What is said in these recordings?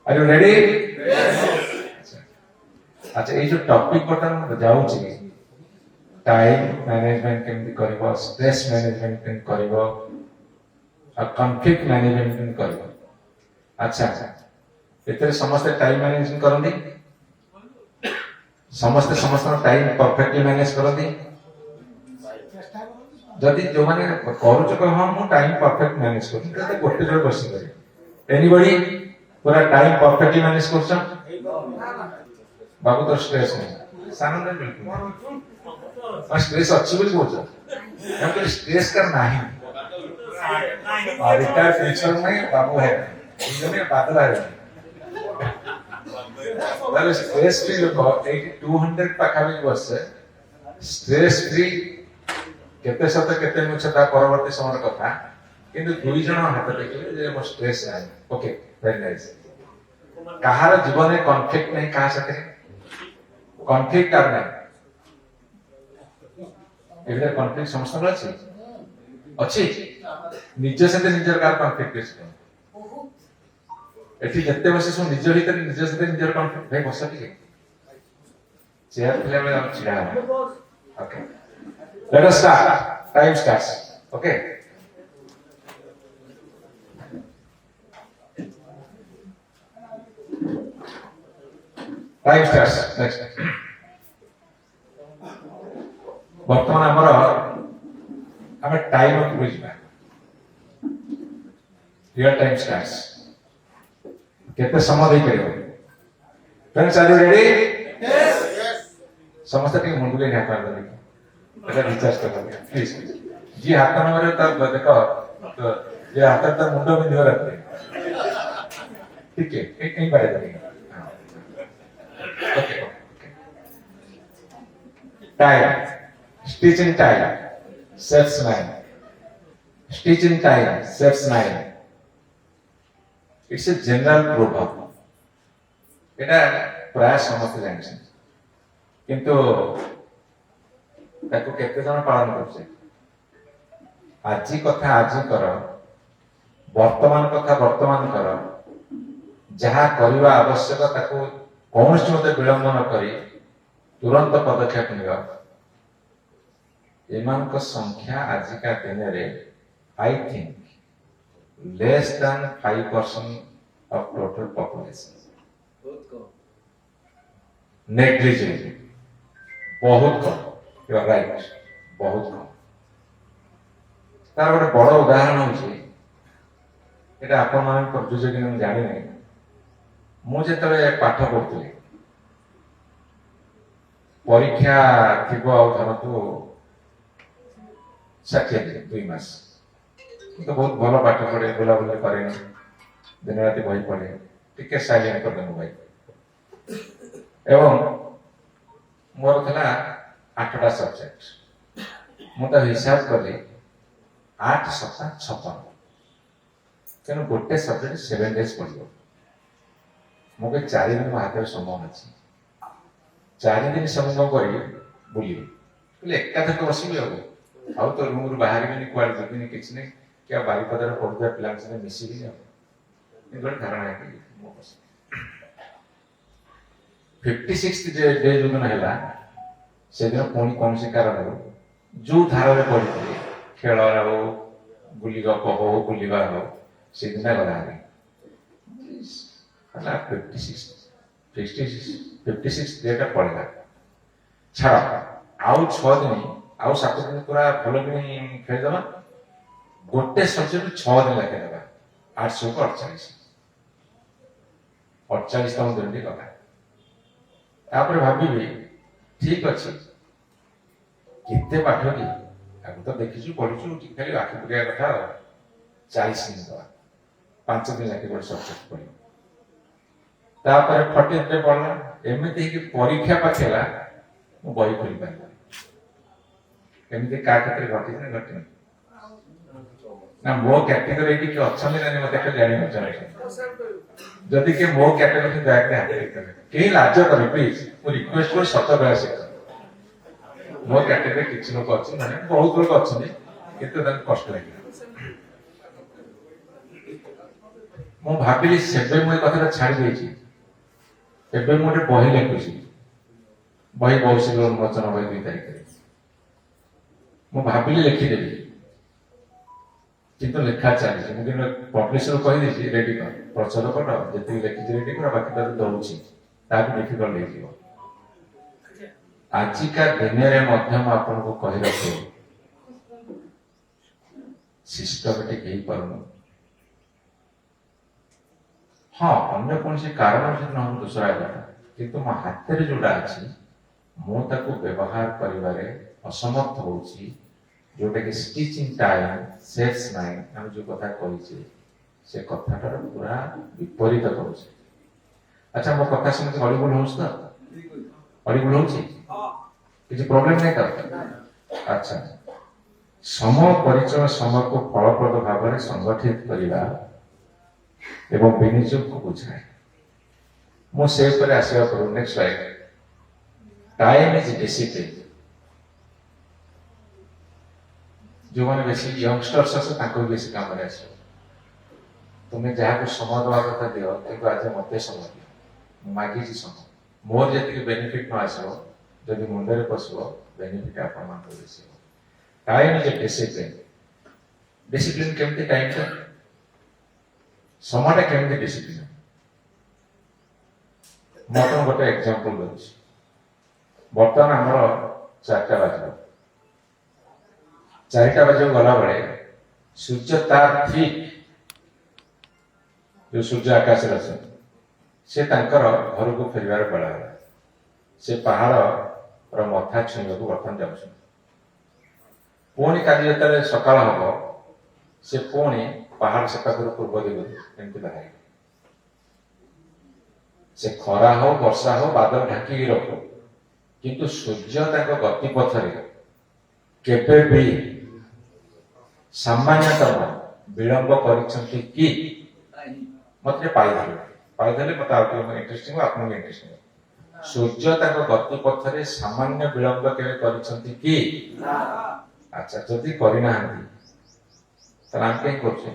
Are you ready? अच्छा ये जो टॉपिक बर्तमान जाऊँगी टाइम मैनेजमेंट केमती करिवो स्ट्रेस मैनेजमेंट केमती करिवो और कॉन्फ्लिक्ट मैनेजमेंट केमती करिवो अच्छा एतरे समस्त टाइम मैनेजमेंट करंदी समस्त समस्त टाइम परफेक्टली मैनेज करंदी जदि जो माने करूछ को हम टाइम परफेक्ट मैनेज करू त गोटे जोड़ बसी करी एनीबॉडी पूरा टाइम परफेक्टली मैनेज करछन बाबू तो स्ट्रेस नहीं सानंद बिल्कुल और स्ट्रेस अच्छी भी बोलता है तो स्ट्रेस का नहीं और रिटायर पेंशन में बाबू है इनमें बादल है well stress free लोग 200 पाखाबी वर्ष स्ट्रेस फ्री केते सत केते मुछता परवर्ती समय कथा किंतु दुई जण हाथ देखले जे मो स्ट्रेस है ओके वेरी नाइस कहार जीवन में कॉन्फ्लिक्ट नहीं कहा सके कॉन्फ्लिक्ट करना एबे कॉन्फ्लिक्ट समस्या अछि निज से निजर कार कॉन्फ्लिक्ट अछि एठी जत्ते बसे सो निज भीतर निज से निजर कॉन्फ्लिक्ट भाई बसा ठीक चेयर प्ले में हम छिड़ा okay let us start time starts okay time starts next वर्तमान हमर हम टाइम ऑफ बुझबा योर टाइम स्टार्ट्स केते समय दे परियो friends are you ready yes समस्त के मुंडले नहीं पार दे एटा रिचार्ज कर दे प्लीज जी हाथ नंबर त देखो तो ये हाथ त मुंडो में धर रखते ठीक है एक नहीं पाए दे okay time stitch in time saves nine stitch in time saves nine it's a general proverb एटा प्राय समस्त जानछन किंतु ताको केते जण पालन करछे आजी कथा आजी कर वर्तमान कथा वर्तमान कर जहा करबा आवश्यक ताको कौनसी मते विलंब न करी तुरंत पदक्षेप निवा एमानक संख्या आज का दिन रे I think less than 5% of total population negligible बहुत कम यू आर राइट बहुत कम तार गोटे बड़ उदाहरण होची एटा आपण मान प्रयोजक कि हम जानि नै मु जेतले पाठ पढुतले परीक्षा थिबो आ धरतु 2 मास तो बहुत भलो पाठ पढ़े बुला बुला करे दिन रात बही पढ़े टिके साइलेंट कर देनु भाई एवं मोर थला 8टा सब्जेक्ट मुता हिसाब करले 8 सप्ताह 56 केन गोटे सब्जेक्ट 7 डेज पढ़ियो मोके 4 दिन हाथ समय अछि 4 दिन समय करी बुलियो ले एका तक बसिबे हो आउ तो रूम रु बाहर में क्वार जबिनी किछ नै क्या बारीपदर पढ़ुवा पिला से मिसी भी जाओ इनका धारणा है कि 56th डे जो दिन हैला से दिन कोनी कौन से कारण हो जो धारा में पढ़ी खेल हो गुलिगा हो गुलिबा हो से दिन गला है हला 56 डे का पड़ेगा छाड़ा आउ 6 दिन आउ 7 दिन पूरा भलो भी खेल दबा गोटे सब्जेक्ट 6 दिन लगे देबा 800 को 48 तम दिन लगा तापर भाबी ठीक अछि किते पाठ की अब तो देखिछु पढिछु ठीक खाली आखि पुरिया कथा 40 दिन दबा 5 दिन लगे गोटे सब्जेक्ट पढि तापर 40 दिन पढला एमिति कि परीक्षा पाछला मु बही खोली पाइला एमिति का क्षेत्र घटी न घटी ना मो कैटेगरी की ऑप्शन नहीं मते के जानि न चाहे जदि के मो कैटेगरी बैक में हाथ करे केही लाज करे प्लीज मु रिक्वेस्ट कर सत बया से मो कैटेगरी किछ लोक अछि माने बहुत लोक अछि किंतु तन कष्ट लागे ମୁଁ ଭାବିଲି ସେବେ ମୁଁ ଏ କଥାଟା ଛାଡ଼ି ଦେଇଛି। ଏବେ ମୁଁ ଗୋଟେ ବହି ଲେଖୁଛି, ବହି ବୈଷୟିକ ଉନ୍ମୋଚନ ବହି 2 ତାରିଖରେ। ମୁଁ ଭାବିଲି ଲେଖିଦେବି, କିନ୍ତୁ ଲେଖା ଚାଲିଛି। ମୁଁ କିନ୍ତୁ ପବ୍ଲିସର କହିଦେଇଛି ରେଡି କର, ପ୍ରଚାର କର, ଯେତିକି ଲେଖିଛି ରେଡି କର, ବାକି ତାକୁ ଦଉଛି, ତାକୁ ଡିଫିକଲ୍ଟ ହେଇଯିବ। ଆଜିକା ଦିନରେ ମଧ୍ୟ ମୁଁ ଆପଣଙ୍କୁ କହି ରଖେ, ସିଷ୍ଟମେଟିକ ହେଇପାରୁନି। ହଁ, ଅନ୍ୟ କୌଣସି କାରଣ ଯଦି ନ ହଉ ଦୋଷରା କଥା, କିନ୍ତୁ ମୋ ହାତରେ ଯୋଉଟା ଅଛି ମୁଁ ତାକୁ ବ୍ୟବହାର କରିବାରେ ଅସମର୍ଥ ହଉଛି, ଯୋଉଟା କି ସ୍ଟିଚିଂ ଟାଇମ୍ ସେଭ୍ସ ମାଇଣ୍ଡ, ଆମେ ଯୋଉ କଥା କହିଛେ ସେ କଥାଟାର ପୁରା ବିପରୀତ କରୁଛି। ଆଚ୍ଛା, ମୋ କଥା ଶୁଣିକି ଅଡିବୁଲ ହଉଛି ତ? ଅଡିବୁଲ ହଉଛି? କିଛି ପ୍ରୋବ୍ଲେମ ନାହିଁ ତ? ଆଚ୍ଛା, ସମୟ ପରିଚୟ ସମୟକୁ ଫଳପ୍ରଦ ଭାବରେ ସଂଗଠିତ କରିବା ଏବଂ ବିନିଯୋଗକୁ ବୁଝାଏ। ମୁଁ ସେ ଉପରେ ଆସିବା ପୂର୍ବରୁ next slide, time is discipline. ଯୋଉମାନେ ବେଶୀ ୟଙ୍ଗଷ୍ଟର୍ସ ଅଛ ତାଙ୍କୁ ବେଶୀ କାମରେ ଆସିବ। ତୁମେ ଯାହାକୁ ସମୟ ଦେବା କଥା ଦିଅ, କିନ୍ତୁ ଆଜି ମତେ ସମୟ ଦିଅ, ମୁଁ ମାଗିଛି ସମୟ। ମୋର ଯେତିକି ବେନିଫିଟ୍ ନ ଆସିବ, ଯଦି ମୁଣ୍ଡରେ ପଶିବ, ବେନିଫିଟ୍ ଆପଣମାନଙ୍କର ବେଶୀ ହେବ। Time is discipline. ଡିସିପ୍ଲିନ କେମିତି ଟାଇମଟା? ସମୟଟା କେମିତି ଡିସିପ୍ଲିନ? ମୁଁ ଆପଣଙ୍କୁ ଗୋଟେ ଏକ୍ସାମ୍ପଲ ଦେଉଛି। ବର୍ତ୍ତମାନ ଆମର 4ଟା ବାଜିବ। 4ଟା ବାଜିବାକୁ ଗଲାବେଳେ ସୂର୍ଯ୍ୟ ତାର ଠିକ୍ ଯୋଉ ସୂର୍ଯ୍ୟ ଆକାଶରେ ଅଛନ୍ତି, ସେ ତାଙ୍କର ଘରକୁ ଫେରିବାର ବେଳ ହେଲା। ସେ ପାହାଡ଼ର ମଥା ଛୁଇଁବାକୁ ବର୍ତ୍ତମାନ ଯାଉଛନ୍ତି। ପୁଣି କାଲି ଯେତେବେଳେ ସକାଳ ହବ, ସେ ପୁଣି ପାହାଡ଼ ସେପାଖରୁ ପୂର୍ବ ଦିଗରୁ ଏମିତି ବାହାରିବ। ସେ ଖରା ହଉ, ବର୍ଷା ହଉ, ବାଦଲ ଢାଙ୍କିକି ରଖୁ, କିନ୍ତୁ ସୂର୍ଯ୍ୟ ତାଙ୍କ ଗତି ପଥରେ କେବେ ବି ସାମାନ୍ୟତମ ବିଳମ୍ବ କରିଛନ୍ତି କି? ମତେ ପାଇଦେଲେ ମତେ ଆଉ ଟିକେ ଇଣ୍ଟରେଷ୍ଟିଂ, ଆପଣଙ୍କୁ ଇଣ୍ଟରେଷ୍ଟିଂ। ସୂର୍ଯ୍ୟ ତାଙ୍କ ଗତି ପଥରେ ସାମାନ୍ୟ ବିଳମ୍ବ କେବେ କରିଛନ୍ତି କି? ଆଚ୍ଛା, ଯଦି କରିନାହାନ୍ତି ତାହେଲେ ଆମେ କାହିଁ କରୁଛେ?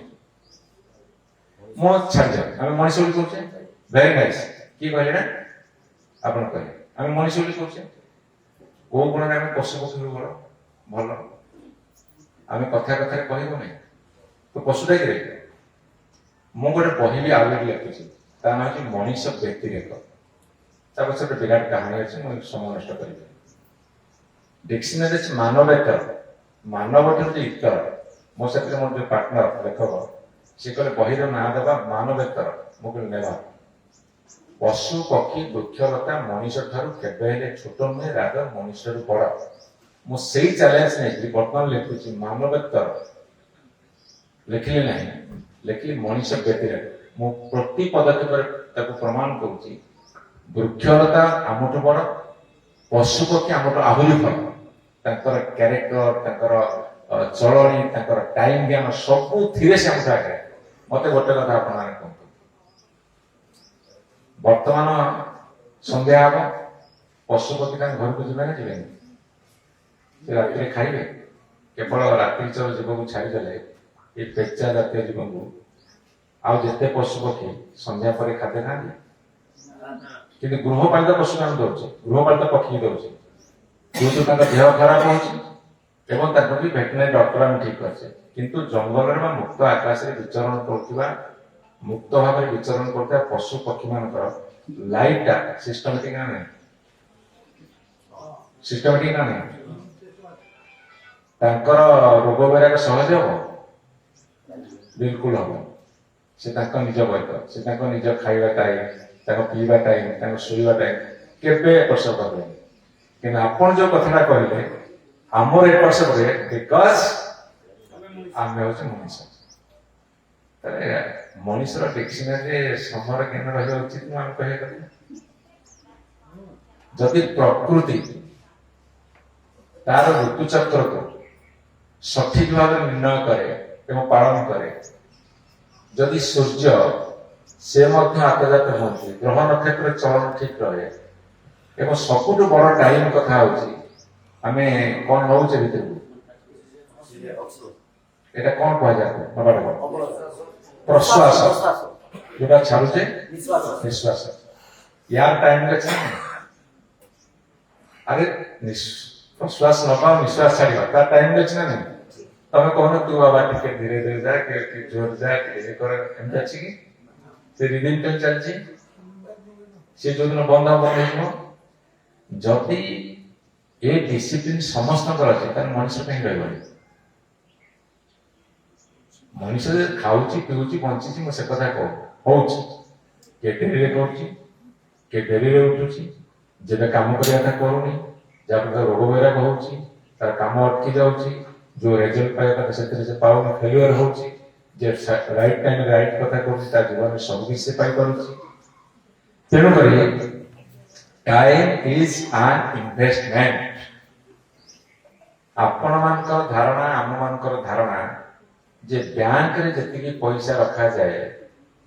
ମୁଁ ଛାଡ଼ିଯାଉ, ଆମେ ମଣିଷ ବୋଲି କହୁଛେ। Very nice. କିଏ କହିଲେ ନା? ଆପଣ କହିଲେ ଆମେ ମଣିଷ ବୋଲି କହୁଛେ। କୋଉ ଗୁଣରେ ଆମେ ପଶୁ ପକ୍ଷୀରୁ ଭଲ? ଆମେ କଥାରେ କହିବୁ ନାହିଁ ତ ପଶୁଟା କି? ମୁଁ ଗୋଟେ ବହି ବି ଆଉ ଗୋଟେ ଲେଖୁଛି, ତା ନାଁ ହେଉଛି ମଣିଷ ବ୍ୟକ୍ତିରେଖ। ତା ପଛରେ ଗୋଟେ ବିରାଟ କାହାଣୀ ଅଛି, ମୁଁ ସମୟ ନଷ୍ଟ କରିବି। ଡିକ୍ସନାରୀ ଅଛି ମାନବେତର, ମାନବଟି ହେଉଛି ଇତର। ମୋ ସାଥିରେ ମୋର ଯୋଉ ପାର୍ଟନର ଲେଖକ, ସେ କହିଲେ ବହିର ନାଁ ଦେବା ମାନବେତର। ମୁଁ କହିଲି ନେବା। ପଶୁ ପକ୍ଷୀ ବୃକ୍ଷଲତା ମଣିଷ ଠାରୁ କେବେ ହେଲେ ଛୋଟ ନୁହେଁ, ରାଗ ମଣିଷରୁ ବଡ। ମୁଁ ସେଇ ଚ୍ୟାଲେଞ୍ଜ ନେଇକି ବର୍ତ୍ତମାନ ଲେଖୁଛି ମାନବେତର। ଲେଖିଲେ ନାହିଁ, ଲେଖିଲି ମଣିଷ ବ୍ୟକ୍ତିରେଖ। ମୁଁ ପ୍ରତି ପଦକ୍ଷେପରେ ତାକୁ ପ୍ରମାଣ କରୁଛି, ବୃକ୍ଷଲତା ଆମଠୁ ବଡ, ପଶୁ ପକ୍ଷୀ ଆମଠୁ ଆହୁରି ଭଲ। ତାଙ୍କର କ୍ୟାରେକ୍ଟର, ତାଙ୍କର ଚଳଣି, ତାଙ୍କର ଟାଇମ ଜ୍ଞାନ, ସବୁଥିରେ ସେ ଆମଠୁ ଆଗରେ। ମତେ ଗୋଟେ କଥା ଆପଣମାନେ କୁହନ୍ତୁ, ବର୍ତ୍ତମାନ ସନ୍ଧ୍ୟା ହବ, ପଶୁ ପକ୍ଷୀ ତାଙ୍କ ଘରକୁ ଯିବେ ନା ଯିବେନି? ସେ ରାତିରେ ଖାଇବେ? କେବଳ ରାତ୍ରିଚର ଜୀବକୁ ଛାଡ଼ିଦେଲେ ଏ ପେଚା ଜାତୀୟ ଜୀବଙ୍କୁ ଆଉ ଯେତେ ପଶୁ ପକ୍ଷୀ ସନ୍ଧ୍ୟା ପରେ ଖାଦ୍ୟ ଖାଆନ୍ତି। କିନ୍ତୁ ଗୃହପାଳିତ ପଶୁ ଆମେ ଦଉଛେ, ଗୃହପାଳିତ ପକ୍ଷୀ ଦଉଛେ, ଯେହେତୁ ତାଙ୍କ ଦେହ ଖରାପ ହଉଛି ଏବଂ ତାକୁ ବି ଭେଟେନାରୀ ଡକ୍ଟର ଆମେ ଠିକ କରିଛେ। କିନ୍ତୁ ଜଙ୍ଗଲରେ ବା ମୁକ୍ତ ଆକାଶରେ ବିଚରଣ କରୁଥିବା, ମୁକ୍ତ ଭାବରେ ବିଚରଣ କରୁଥିବା ପଶୁ ପକ୍ଷୀ ମାନଙ୍କର ଲାଇଫଟା ସିଷ୍ଟମେଟିକ ନା ନାହିଁ? ସିଷ୍ଟମେଟିକ ନା ନାହିଁ? ତାଙ୍କର ରୋଗ ବୈରାଗ ସହଜ ହବ? ବିଲକୁଲ ହବ। ସେ ତାଙ୍କ ନିଜ ବୈଦ, ସେ ତାଙ୍କ ନିଜ ଖାଇବା ଟାଇମ, ତାଙ୍କ ପିଇବା ଟାଇମ, ତାଙ୍କ ଶୋଇବା ଟାଇମ କେବେ ଏପଟ ସେପଟ ହେବେନି। କିନ୍ତୁ ଆପଣ ଯୋଉ କଥାଟା କହିଲେ, ଆମର ଏପଟ ସେପଟ, ବିକଜ ଆମେ ହଉଛି ମଣିଷ। ତାହେଲେ ମଣିଷର ଡିକ୍ସନାରୀରେ ସମୟର ଜ୍ଞାନ ରହିବା ଉଚିତ ନୁହେଁ, ଆମେ କହିବା କଥା। ଯଦି ପ୍ରକୃତି ତାର ଋତୁଚକ୍ରକୁ ସଠିକ ଭାବରେ ନିର୍ଣ୍ଣୟ କରେ ଏବଂ ପାଳନ କରେ, ଯଦି ସୂର୍ଯ୍ୟ ସେ ମଧ୍ୟ ଆତଜାତ ହୁଅନ୍ତି, ଗ୍ରହ ନକ୍ଷତ୍ର ଚଳନ ଠିକ ରହେ, ଏବଂ ସବୁଠୁ ବଡ ଟାଇମ କଥା ହଉଛି ଆମେ କଣ ନଉଛେ ଭିତରକୁ, ଏଟା କଣ କୁହାଯାଏ? ପ୍ରଶ୍ୱାସ। जोटा छाड़ुचे निश्वास यार टाइम अच्छे अरे प्रश्वास नवा निश्वास छाड़ा तार टाइम अच्छे ना नहीं तमें कहना तू बाबा टिके धीरे धीरे जा के जोर जा के कर एमती अच्छी की से रिदम टाइम चलची से जो दिन बंद हो जदि ये डिसिप्लिन समस्त मनुष्य रही मनुष्य खाऊची पीऊची बंची मुझे कथा कह किए डेरी किए डेरी उठुची जेबे काम करने करूनी जहाँ रोग वैराग हो तार काम अटकी जाऊँगी जो रिजल्ट पाइबा से पाऊनी फेल्युअर हो राइट टाइम राइट कथा कर जीवन में सब किसी से पाई पारुची तेणुक टाइम इज एन इन्वेस्टमेंट आपण मान धारणा आम मान धारणा जे बैंक रे जति पैसा रखा जाए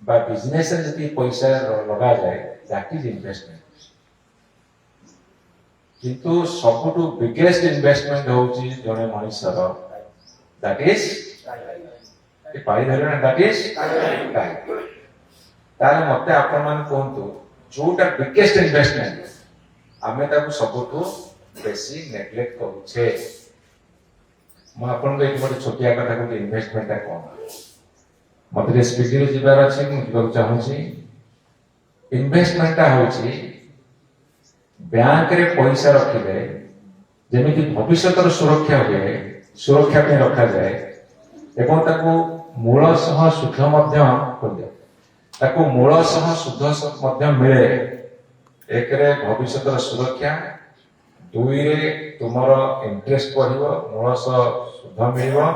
बा बिजनेस रे जति पैसा लगा जाए दैट इज इन्वेस्टमेंट किंतु सबुठु बिगेस्ट इन्वेस्टमेंट होची जने मनुष्यर दैट इज ए पाई धरना दैट इज टाइम ताले मते आपण मान कोंतु जोटा बिगेस्ट इन्वेस्टमेंट आमे ताकू सबुठु बेसी नेग्लेक्ट करूछे मु आपन को एक बड़ छोटिया कथा को इन्वेस्टमेंट ता कोन मते स्पीड रे जिबार अछि मु जिबाक चाहूची इन्वेस्टमेंट ता होची बैंक रे पैसा रखिले जेमिति भविष्यतर सुरक्षा हुए सुरक्षा पे रखा जाए एवं ताकू मूल सह सुख मध्य होय ताकू मूल सह सुध मध्य मिले एक रे भविष्यतर सुरक्षा दुई रे तुमर इंटरेस्ट बढ़िबो मूल सह सुध मिलिबो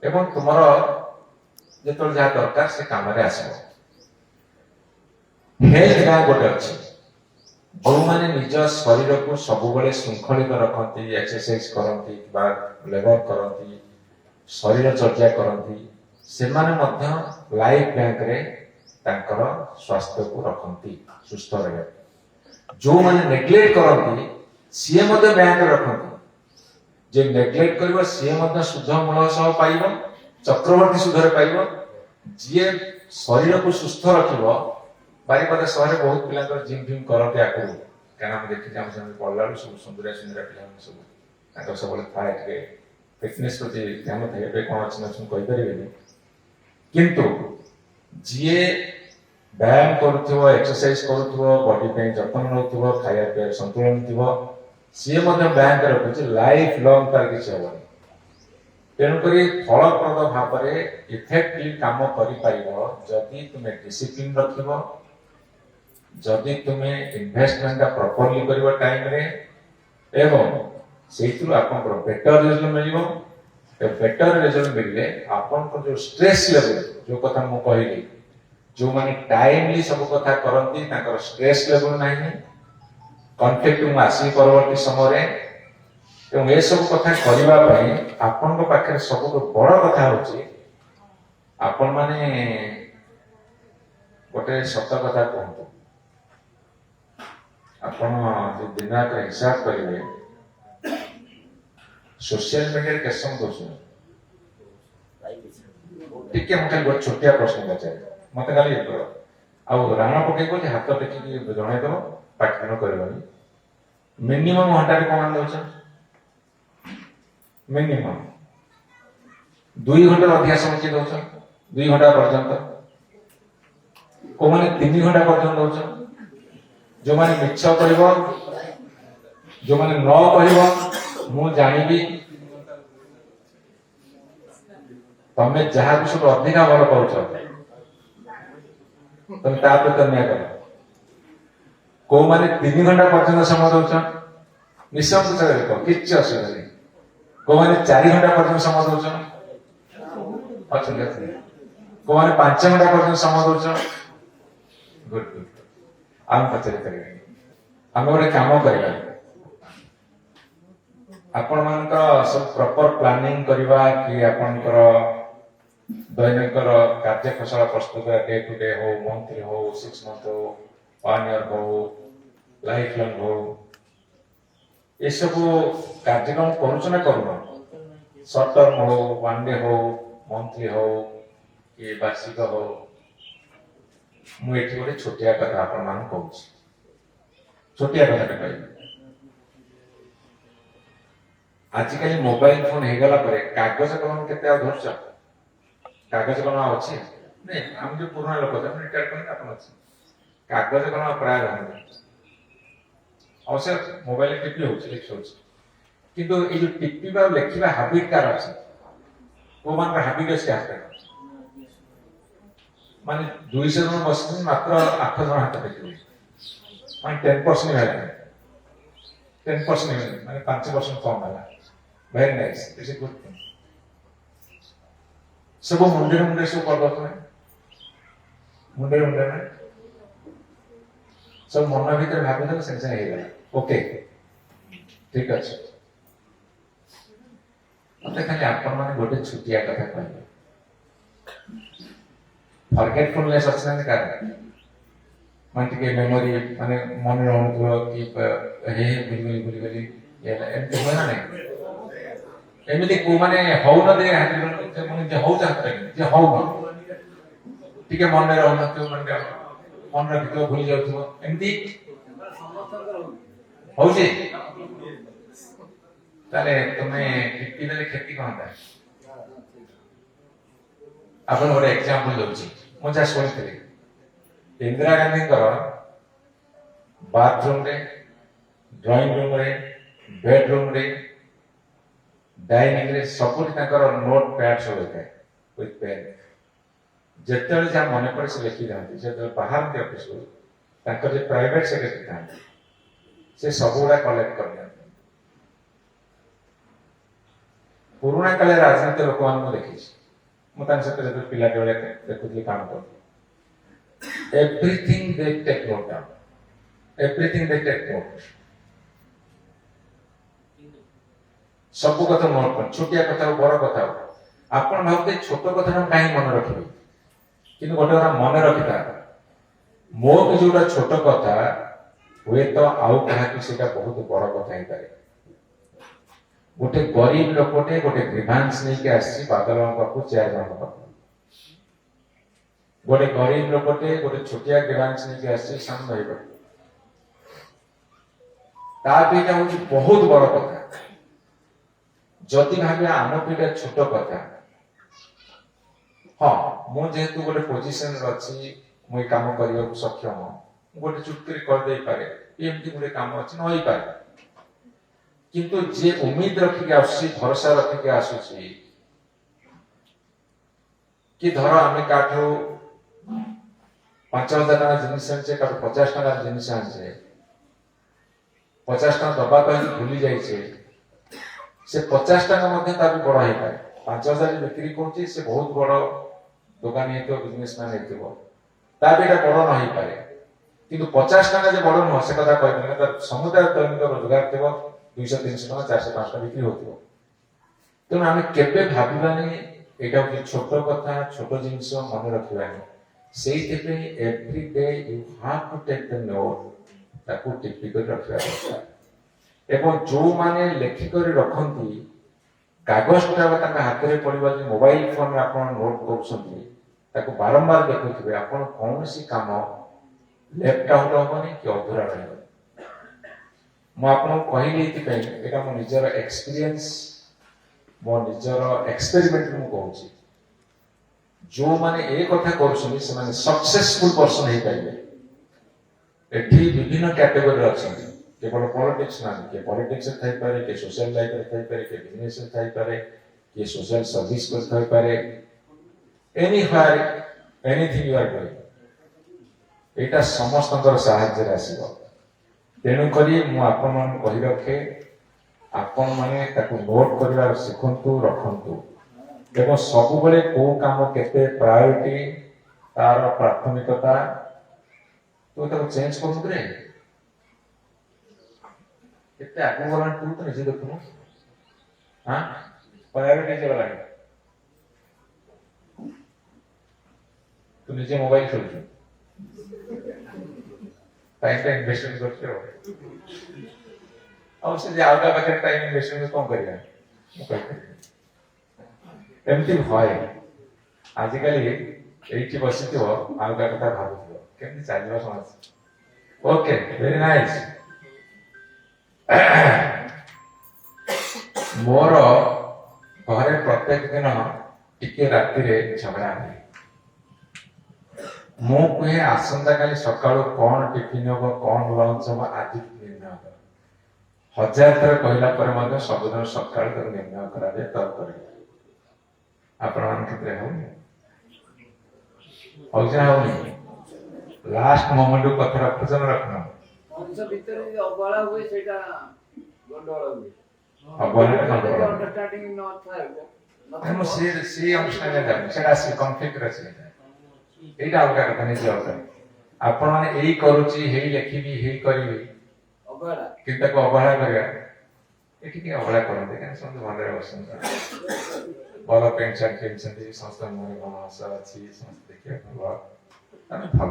एवं तुमर जेतोल जा दरकार से काम रे आसीबो हेल्थ का गोटे अछि जो माने निज शरीर को सब बेले श्रृंखलित रखती एक्सरसाइज करती बा लेबर करती शरीर चर्चा करती से माने मध्य लाइफ बैंक रे तांकर स्वास्थ्य को रखती सुस्थ रहे जो माने नेग्लेक्ट करती सी मध्य बैंक रखती जे नेग्लेक्ट करिवो सी मध्य शुद्ध मूल सह पाइबो चक्रवर्ती सुधरे पाइबो जे शरीर को सुस्थ रखिबो बारीपदा शहर बहुत पिला जिम फिम करते आकु क्या देखी आम सब पढ़ला सब सुंदरिया सुंदरिया पिला सब सब थाए फिटनेस प्रति ध्यान थे कौन अच्छे कहीपर किंतु जी व्यायाम करुव एक्सरसाइज करुव बॉडी पे जत्न नौ खाया पीया संतुलन थी सी बैंक रखुच्छे लाइफ लंग तार किसी हेनी तेणुक फलप्रद भाव में इफेक्टिव काम करी तुम्हें डिसिप्लिन रखिब जदि तुम्हें इन्वेस्टमेंट प्रॉपर्ली करिवो टाइम रे एवं सेइथु आपन बेटर रिजल्ट मिलिबो बेटर रिजल्ट मिलले आपन को जो स्ट्रेस लेवल जो कथा मु कहिली जो माने टाइमली सब कथा करंती ताकर स्ट्रेस लेवल नाही कॉन्फ्लिक्ट में आसी परवर्ती समय एवं ये सब कथा करबा पई आपन को पाखे सब बड़ कथा होची आपन माने गोटे सत कथा कहतु आपण जो दिन हिसाब करेंगे सोशल मीडिया के समय दोष टिके मुझे गोटे छोटिया प्रश्न पचारे मत खाली आउ राणा पकई को हाथ टेक जनईदेव पाठन करवानी मिनिमम घंटे कौन दौच मिनिमम 2 घंटा अधिक समय किए दौच 2 घंटा पर्यंत को मैंने 3 घंटा पर्यंत दौच जो माने मिछ कहिबो जो माने न कहिबो मु जानिबी तमे जहा कुछ अधिक भल पाउछ तमे ता पे तन्या कर को माने 3 घंटा पर्यंत समय दउछ निशब्द से देखो किछ असुविधा नहीं को माने 4 घंटा पर्यंत समय दउछ अच्छा को माने 5 घंटा पर्यंत समय दउछ गुड गुड आम पचर करेंगे आम गोटे काम करवा आपण मान सब प्रॉपर प्लानिंग करवा कि आपनकर दैनिक कार्यखसला प्रस्तुत डे टू डे हो मंथली हो 6 मंथ हो 1 ईयर हो लाइफ लॉन्ग हो ये सब कार्यक्रम करूछ ना करूना शॉर्ट टर्म हो 1 डे हो मंथली हो କି ବାର୍ଷିକ ହଉ ମୁଁ ଏଠି ଗୋଟେ ଛୋଟିଆ କଥା ଆପଣମାନଙ୍କୁ କହୁଛି। ଛୋଟିଆ କଥାଟା କହିବି। ଆଜିକାଲି ମୋବାଇଲ ଫୋନ ହେଇଗଲା ପରେ କାଗଜ କଲମ କେତେ ଆଉ ଧରୁଛ? କାଗଜ କଲମ ଆଉ ଅଛି? ନାଇଁ, ଆମେ ଯୋଉ ପୁରୁଣା ଲୋକ ରିଟାୟାର କଲେ ଆପଣ ଅଛି। କାଗଜ କଲମ ପ୍ରାୟ ଧରୁନି। ଅବଶ୍ୟ ମୋବାଇଲ ଟିପି ହଉଛି, ଲେଖି ହଉଛି, କିନ୍ତୁ ଏଇ ଯୋଉ ଟିପିବା ଆଉ ଲେଖିବା ହାବିଟ କାର ଅଛି? କୋଉମାନଙ୍କର ହାବିଟ ଅଛି ହାତରେ? ମାନେ 200 ଜଣ ବସିଛନ୍ତି, ମାତ୍ର 8 ଜଣ ହାତ ଟେକିବେ। ମାନେ 10% ହେଲାନି, 10% ହେଲାନି, ମାନେ 5% କମ ହେଲା। Very nice, it's a good thing. ସବୁ ମୁଣ୍ଡରେ ସବୁ କରିଦଉଥିଲେ, ମୁଣ୍ଡରେ ସବୁ ମନ ଭିତରେ ଭାବିଦେଲେ ସାଙ୍ଗେ ସାଙ୍ଗେ ହେଇଗଲା। ଓକେ, ଠିକ ଅଛି। ମତେ ଖାଲି ଆପଣ ମାନେ ଗୋଟେ ଛୋଟିଆ କଥା କହିବେ, ଫରଗେଟଫୁଲନେସ୍ ଅଛି ନା କାର? ମାନେ ଟିକେ ମେମୋରି, ମାନେ ମନେ ରହୁଥିବ କି ଭୁଲିଗଲି ଏମିତି ହୁଏ ନା ନାଇଁ? ଏମିତି କୋଉମାନେ ହଉନଥିବେ, ଯେ ହଉଛନ୍ତି ଯେ ହଉନ, ଟିକେ ମନେ ରହୁନଥିବ, ମନେ ରଖିଥିବ, ଭୁଲି ଯାଉଥିବ, ଏମିତି ହଉଛି? ତାହେଲେ ତୁମେ ଟିପିଦେଲେ କ୍ଷତି କଣ ଥାଏ? ଆପଣ ଗୋଟେ ଏକ୍ସାମ୍ପଲ ଦଉଛି, ମୁଁ ଯାହା ଶୁଣିଥିଲି ଇନ୍ଦିରା ଗାନ୍ଧୀଙ୍କର ବାଥରୁମରେ, ଡ୍ରଇଂ ରୁମରେ, ବେଡରୁମରେ, ଡାଇନିଂରେ ସବୁଠି ତାଙ୍କର ନୋଟ ପ୍ୟାଡ୍ ସବୁ ରହିଥାଏ ୱିଥ୍ ପେନ୍। ଯେତେବେଳେ ଯାହା ମନେ ପଡେ ସେ ଲେଖିଥାନ୍ତି। ଯେତେବେଳେ ବାହାରନ୍ତି ଅଫିସରୁ, ତାଙ୍କର ଯେ ପ୍ରାଇଭେଟ ସେକ୍ରେଟାରୀ ଥାନ୍ତି, ସେ ସବୁଗୁଡା କଲେକ୍ଟ କରିନିଅନ୍ତି। ପୁରୁଣା କାଳେ ରାଜନୀତି ଲୋକମାନଙ୍କୁ ଦେଖିଛି, ମୁଁ ତାଙ୍କ ସହିତ ଯେତେବେଳେ ପିଲାଟି ବେଳେ ଦେଖୁଥିଲି, କାମ କରୁଥିଲି, everything they take note down, everything they take note, ସବୁ କଥା ନୋଟ୍ କର, ଛୋଟିଆ କଥା ହଉ ବଡ କଥା ହଉ। ଆପଣ ଭାବୁଥିବେ ଛୋଟ କଥାଟା କାହିଁକି ମନେ ରଖିବେ, କିନ୍ତୁ ଗୋଟେ କଥା ମନେ ରଖିଥା, ମୋ ବି ଯୋଉଟା ଛୋଟ କଥା ହୁଏତ ଆଉ କାହାକୁ ସେଇଟା ବହୁତ ବଡ କଥା ହେଇପାରେ। ଗୋଟେ ଗରିବ ଲୋକଟେ ଗୋଟେ ଗ୍ରିଭାନ୍ସ ନେଇକି ଆସିଛି ବାଦଲଙ୍କ ପାଖକୁ, ଚେୟାରମ୍ୟାନଙ୍କ ପାଖକୁ। ଗୋଟେ ଗରିବ ଲୋକଟେ ଗୋଟେ ଛୋଟିଆ ଗ୍ରିଭାନ୍ସ ନେଇକି ଆସିଛି ସାନ ଭାଇ ପାଖକୁ। ତା ପିଇଟା ହଉଛି ବହୁତ ବଡ କଥା। ଯଦି ଭାବିବା ଆମ ପିଇଟା ଛୋଟ କଥା, ହଁ ମୁଁ ଯେହେତୁ ଗୋଟେ ପୋଜିସନରେ ଅଛି, ମୁଁ ଏ କାମ କରିବାକୁ ସକ୍ଷମ, ମୁଁ ଗୋଟେ ଚୁକ୍ତିରେ କରିଦେଇପାରେ, ଏମିତି ଗୋଟେ କାମ ଅଛି, ନ ହେଇପାରେ। କିନ୍ତୁ ଯିଏ ଉମ୍ମିଦ ରଖିକି ଆସୁଛି, ଭରସା ରଖିକି ଆସୁଛି, କି ଧର ଆମେ କାଠୁ 5,000 ଟଙ୍କା ଜିନିଷ ଆଣିଛେ, କାଠୁ 50 ଟଙ୍କାର ଜିନିଷ ଆଣିଛେ, 50 ଟଙ୍କା ଦବା ପାଇଁ ଭୁଲି ଯାଇଛେ, ସେ 50 ଟଙ୍କା ମଧ୍ୟ ତାକୁ ବଡ ହେଇପାରେ। 5,000 ବିକ୍ରି କରୁଛି, ସେ ବହୁତ ବଡ ଦୋକାନୀ ହେଇଥିବ, ବିଜନେସମ୍ୟାନ ହେଇଥିବ, ତା ବି ଏଟା ବଡ ନ ହେଇପାରେ। କିନ୍ତୁ 50 ଟଙ୍କା ଯେ ବଡ ନୁହଁ ସେ କଥା କହିପାରିଲେ, ତାର ସମୁଦାୟ ଦୈନିକ ରୋଜଗାର ଥିବ 200-300 ଟଙ୍କା, 400-500 ଟଙ୍କା ବିକ୍ରି ହଉଥିବ। ତେଣୁ ଆମେ କେବେ ଭାବିବାନି ଏଇଟା ହଉଛି ଛୋଟ କଥା, ଛୋଟ ଜିନିଷ, ମନେ ରଖିବାନି। ସେଇଥିପାଇଁ every day you have to take the note, ତାକୁ ଟିପି କରି ରଖିବା ଦରକାର। ଏବଂ ଯୋଉମାନେ ଲେଖିକରି ରଖନ୍ତି, କାଗଜଟା ତାଙ୍କ ହାତରେ ପଡିବା, ଯେ ମୋବାଇଲ ଫୋନରେ ଆପଣ ନୋଟ୍ କରୁଛନ୍ତି, ତାକୁ ବାରମ୍ବାର ଦେଖୁଥିବେ, ଆପଣ କୌଣସି କାମ ଲେଫ୍ଟ ଆଉଟ୍ ହବନି କି ଅଧୁରା ରହିବନି। ମୁଁ ଆପଣଙ୍କୁ କହିଲି ଏଇଥିପାଇଁ, ଏଇଟା ମୋ ନିଜର ଏକ୍ସପିରିଏନ୍ସ, ମୋ ନିଜର ଏକ୍ସପେରିମେଣ୍ଟ ମୁଁ କହୁଛି। ଯୋଉମାନେ ଏ କଥା କରୁଛନ୍ତି ସେମାନେ ସକ୍ସେସଫୁଲ ପର୍ସନ ହେଇପାରିବେ। ଏଠି ବିଭିନ୍ନ କ୍ୟାଟେଗୋରୀରେ ଅଛନ୍ତି, କେବଳ ପଲିଟିକ୍ସ ନାହିଁ, କିଏ ପଲିଟିକ୍ସରେ ଥାଇପାରେ, କିଏ ସୋସିଆଲ ଲାଇଫରେ ଥାଇପାରେ, କିଏ ବିଜନେସରେ ଥାଇପାରେ, କିଏ ସୋସିଆଲ ସର୍ଭିସ ଥାଇପାରେ, ଏନିହ୍ୱେୟାର ଏନିଥିଙ୍ଗ ୟୁ ଆର୍ ଡୁଇଂ, ଏଇଟା ସମସ୍ତଙ୍କର ସାହାଯ୍ୟରେ ଆସିବ। ତେଣୁକରି ମୁଁ ଆପଣମାନଙ୍କୁ କହି ରଖେ, ଆପଣମାନେ ତାକୁ ନୋଟ୍ କରିବା ଶିଖନ୍ତୁ, ରଖନ୍ତୁ, ଏବଂ ସବୁବେଳେ କୋଉ କାମ କେତେ ପ୍ରାୟୋରିଟି, ତାର ପ୍ରାଥମିକତା, ତୁ ତାକୁ ଚେଞ୍ଜ କରୁନୁ ରେ, କେତେ ଆଗକୁ ଗଲାଣି ତୁ ତ ନିଜେ ଦେଖୁନୁ। ପ୍ରାୟୋରିଟି ହେଇଗଲାଣି, ତୁ ନିଜେ ମୋବାଇଲ ଖେଳୁଛୁ, ଟାଇମଟା ଇନଭେଷ୍ଟମେଣ୍ଟ କରୁଛୁ। ଆଉ ସେ ଯେ ଆଉ କାହା ପାଖରେ ଟାଇମ ଇନଭେଷ୍ଟମେଣ୍ଟ କଣ କରିବା, ମୁଁ କହିପାରିବି। ଏମିତି ଭୟ ଆଜିକାଲି ଏଇଠି ବସିଥିବ ଆଉ କାହା କଥା ଭାବୁଥିବ କେମିତି ଚାଲିବ ସମାଜ। Okay, very nice. ମୋର ଘରେ ପ୍ରତ୍ୟେକ ଦିନ ଟିକେ ରାତିରେ ଝଗଡ଼ା ହୁଏ। ମୁଁ କୁହେ ଆସନ୍ତାକାଲି ସକାଳୁ କଣ ଟିଫିନ ହବ, କଣ ଲଞ୍ଚ ହବ, ଆଜି ନିର୍ଣ୍ଣୟ କର। ହଜାର ଥର କହିଲା ପରେ ମଧ୍ୟ ସବୁଦିନ ସକାଳୁ ତାକୁ ନିର୍ଣ୍ଣୟ କରାଯାଏ ତର୍କ କରିବ। ଆପଣମାନଙ୍କ କ୍ଷେତ୍ରରେ ହଉନି? ହଉଛି ନା ହଉନି? ଲାଷ୍ଟ ମୋମେଣ୍ଟକୁ କଥା ରଖୁଛ ନା ରଖୁନ? ମଣିଷ ଭିତରେ ଯଦି ଅବହେଳା ହୁଏ ସେଇଟା ଗଣ୍ଡଗୋଳ ହୁଏ। ଅବହେଳା ଗଣ୍ଡଗୋଳ। ଅଣ୍ଡରଷ୍ଟାଣ୍ଡିଂ ନଥାଏ। ମୁଁ ସେ ଅନୁଷ୍ଠାନ ଯାଉନି, ସେଟା ଆସି କନଫ୍ଲିକ୍ଟରେ ଅଛି। ଏଇଟା ଅଲଗା କଥା, ନିଜେ ଅଲଗା। ଆପଣ ମାନେ ଏଇ କରୁଛି, ହେଇ ଲେଖିବି, ହେଇ କରିବି, ଅବହେଳା କିନ୍ତୁ ତାକୁ ଅବହେଳା କରିବା। ଏଠି ଟିକେ ଅବହେଳା କରନ୍ତି କାରଣ ସମସ୍ତେ ଭଲରେ ବସନ୍ତି, ଭଲ ପ୍ୟାଣ୍ଟ ସାର୍ଟ ପିନ୍ଧୁଛନ୍ତି, ସମସ୍ତଙ୍କ ମୁହଁରେ ଭଲ ହସ ଅଛି, ସମସ୍ତେ ଦେଖିବାକୁ ଭଲ, ଆମେ ଭଲ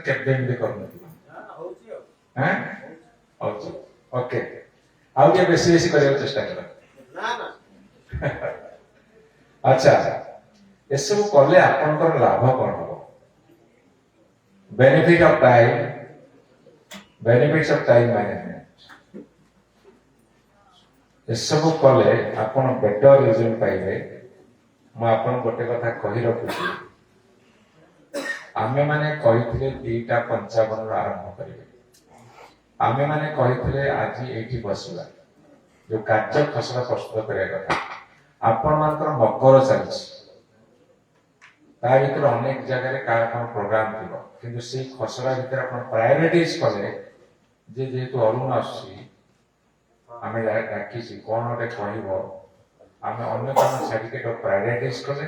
କେବେ ଏମିତି କରୁନଥିବ। ହଉଛି ଓକେ, ଆଉ ଟିକେ ବେଶୀ ବେଶୀ କରିବାକୁ ଚେଷ୍ଟା କର। ଆଚ୍ଛା, ଏସବୁ କଲେ ଆପଣଙ୍କର ଲାଭ କଣ ହବ? Benefit of time, benefits of time management. ଏସବୁ କଲେ ଆପଣ ବେଟର ରିଜଲ୍ଟ ପାଇବେ। ମୁଁ ଆପଣଙ୍କୁ ଗୋଟେ କଥା କହି ରଖୁଛି, ଆମେମାନେ କହିଥିଲେ 2:55 ଆରମ୍ଭ କରିବେ। ଆମେମାନେ କହିଥିଲେ ଆଜି ଏଇଠି ବସିବା, ଯୋଉ କାର୍ଯ୍ୟ ଖସଡ଼ା ପ୍ରସ୍ତୁତ କରିବା କଥା। ଆପଣମାନଙ୍କର ମକର ଚାଲିଛି, ତା ଭିତରେ ଅନେକ ଜାଗାରେ କାହାର କ'ଣ ପ୍ରୋଗ୍ରାମ ଥିବ, କିନ୍ତୁ ସେଇ ଖସଡ଼ା ଭିତରେ ଆପଣ ପ୍ରାୟୋରିଟିଜ କଲେ ଯେ ଯେହେତୁ ଅରୁଣ ଆସୁଛି, ଆମେ ଡାକିଛି କ'ଣ ଗୋଟେ କହିବ, ଆମେ ଅନ୍ୟ କାମ ଛାଡ଼ିକି ପ୍ରାୟୋରିଟିଜ କଲେ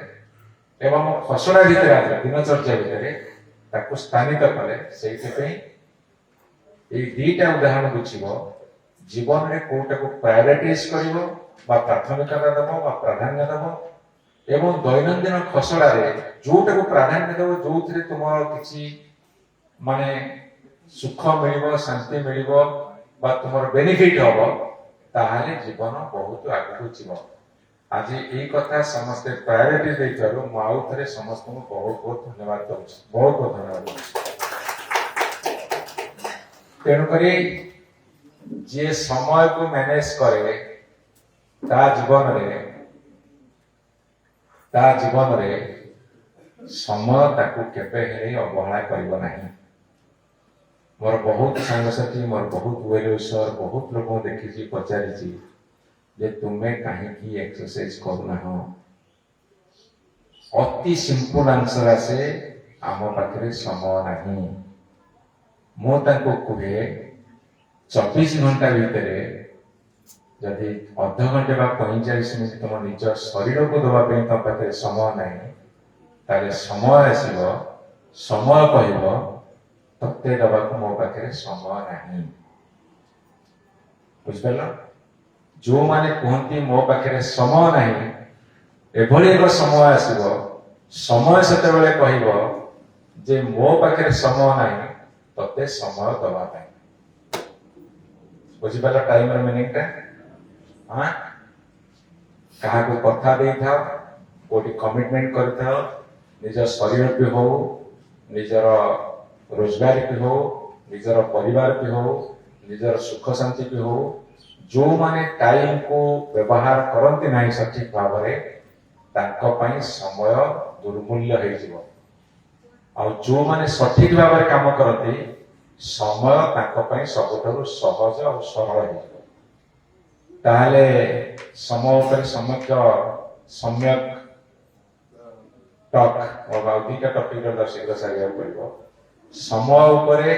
ଏବଂ ଖସଡ଼ା ଭିତରେ ଦିନଚର୍ଯ୍ୟା ଭିତରେ ତାକୁ ସ୍ଥାନିତ କଲେ। ସେଇଥିପାଇଁ ଏଇ ଦିଟା ଉଦାହରଣ ବୁଝିବ, ଜୀବନରେ କୋଉଟାକୁ ପ୍ରାୟୋରିଟାଇଜ କରିବ ବା ପ୍ରାଥମିକତା ଦେବ ବା ପ୍ରାଧାନ୍ୟ ଦେବ, ଏବଂ ଦୈନନ୍ଦିନ ଖସଡ଼ାରେ ଯୋଉଟାକୁ ପ୍ରାଧାନ୍ୟ ଦେବ, ଯୋଉଥିରେ ତୁମର କିଛି ମାନେ ସୁଖ ମିଳିବ, ଶାନ୍ତି ମିଳିବ ବା ତୁମର ବେନିଫିଟ ହବ, ତାହେଲେ ଜୀବନ ବହୁତ ଆଗକୁ ଯିବ। ଆଜି ଏଇ କଥା ସମସ୍ତେ ପ୍ରାୟୋରିଟି ଦେଇଥିବାରୁ ମୁଁ ଆଉ ଥରେ ସମସ୍ତଙ୍କୁ ବହୁତ ବହୁତ ଧନ୍ୟବାଦ ଦଉଛି, ବହୁତ ବହୁତ ଧନ୍ୟବାଦ ଦଉଛି। ତେଣୁକରି ଯିଏ ସମୟକୁ ମ୍ୟାନେଜ କରେ ତା ଜୀବନରେ ସମୟ ତାକୁ କେବେ ହେଲେ ଅବହେଳା କରିବ ନାହିଁ। ମୋର ବହୁତ ସାଙ୍ଗସାଥି, ମୋର ବହୁତ ୱେଲ୍ ୱିଶର, ବହୁତ ଲୋକଙ୍କୁ ଦେଖିଛି, ପଚାରିଛି ଯେ ତୁମେ କାହିଁକି ଏକ୍ସରସାଇଜ କରୁନାହଁ? ଅତି ସିମ୍ପଲ ଆନ୍ସର ଆସେ, ଆମ ପାଖରେ ସମୟ ନାହିଁ। ମୁଁ ତାଙ୍କୁ କୁହେ 24 ଘଣ୍ଟା ଭିତରେ ଯଦି ଅଧଘଣ୍ଟେ ବା 45 ମିନିଟ୍ ତୁମ ନିଜ ଶରୀରକୁ ଦେବା ପାଇଁ ତମ ପାଖରେ ସମୟ ନାହିଁ, ତାହେଲେ ସମୟ ଆସିବ, ସମୟ କହିବ ତତେ ଦେବାକୁ ମୋ ପାଖରେ ସମୟ ନାହିଁ। ବୁଝିପାରିଲ? ଯୋଉମାନେ କୁହନ୍ତି ମୋ ପାଖରେ ସମୟ ନାହିଁ, ଏଭଳି ଏକ ସମୟ ଆସିବ, ସମୟ ସେତେବେଳେ କହିବ ଯେ ମୋ ପାଖରେ ସମୟ ନାହିଁ ତତେ ସମୟ ଦେବା ପାଇଁ। ବୁଝିପାରିଲ ଟାଇମର ମିନିଂଟା? କାହାକୁ କଥା ଦେଇଥାଅ, କୋଉଠି କମିଟମେଣ୍ଟ କରିଥାଅ, ନିଜ ଶରୀର ବି ହଉ, ନିଜର ରୋଜଗାର ବି ହଉ, ନିଜର ପରିବାର ବି ହଉ, ନିଜର ସୁଖ ଶାନ୍ତି ବି ହଉ, ଯୋଉମାନେ ଟାଇମକୁ ବ୍ୟବହାର କରନ୍ତି ନାହିଁ ସଠିକ ଭାବରେ, ତାଙ୍କ ପାଇଁ ସମୟ ଦୁର୍ମୂଲ୍ୟ ହେଇଯିବ। ଆଉ ଯୋଉମାନେ ସଠିକ ଭାବରେ କାମ କରନ୍ତି, ସମୟ ତାଙ୍କ ପାଇଁ ସବୁଠାରୁ ସହଜ ଆଉ ସରଳ ହେଇଯିବ। ତାହେଲେ ସମୟ ଉପରେ ସମ୍ୟକ ଟକ୍, ଆଉ ଦିଟା ଟପିକ ଶୀଘ୍ର ସାରିବାକୁ ପଡିବ। ସମୟ ଉପରେ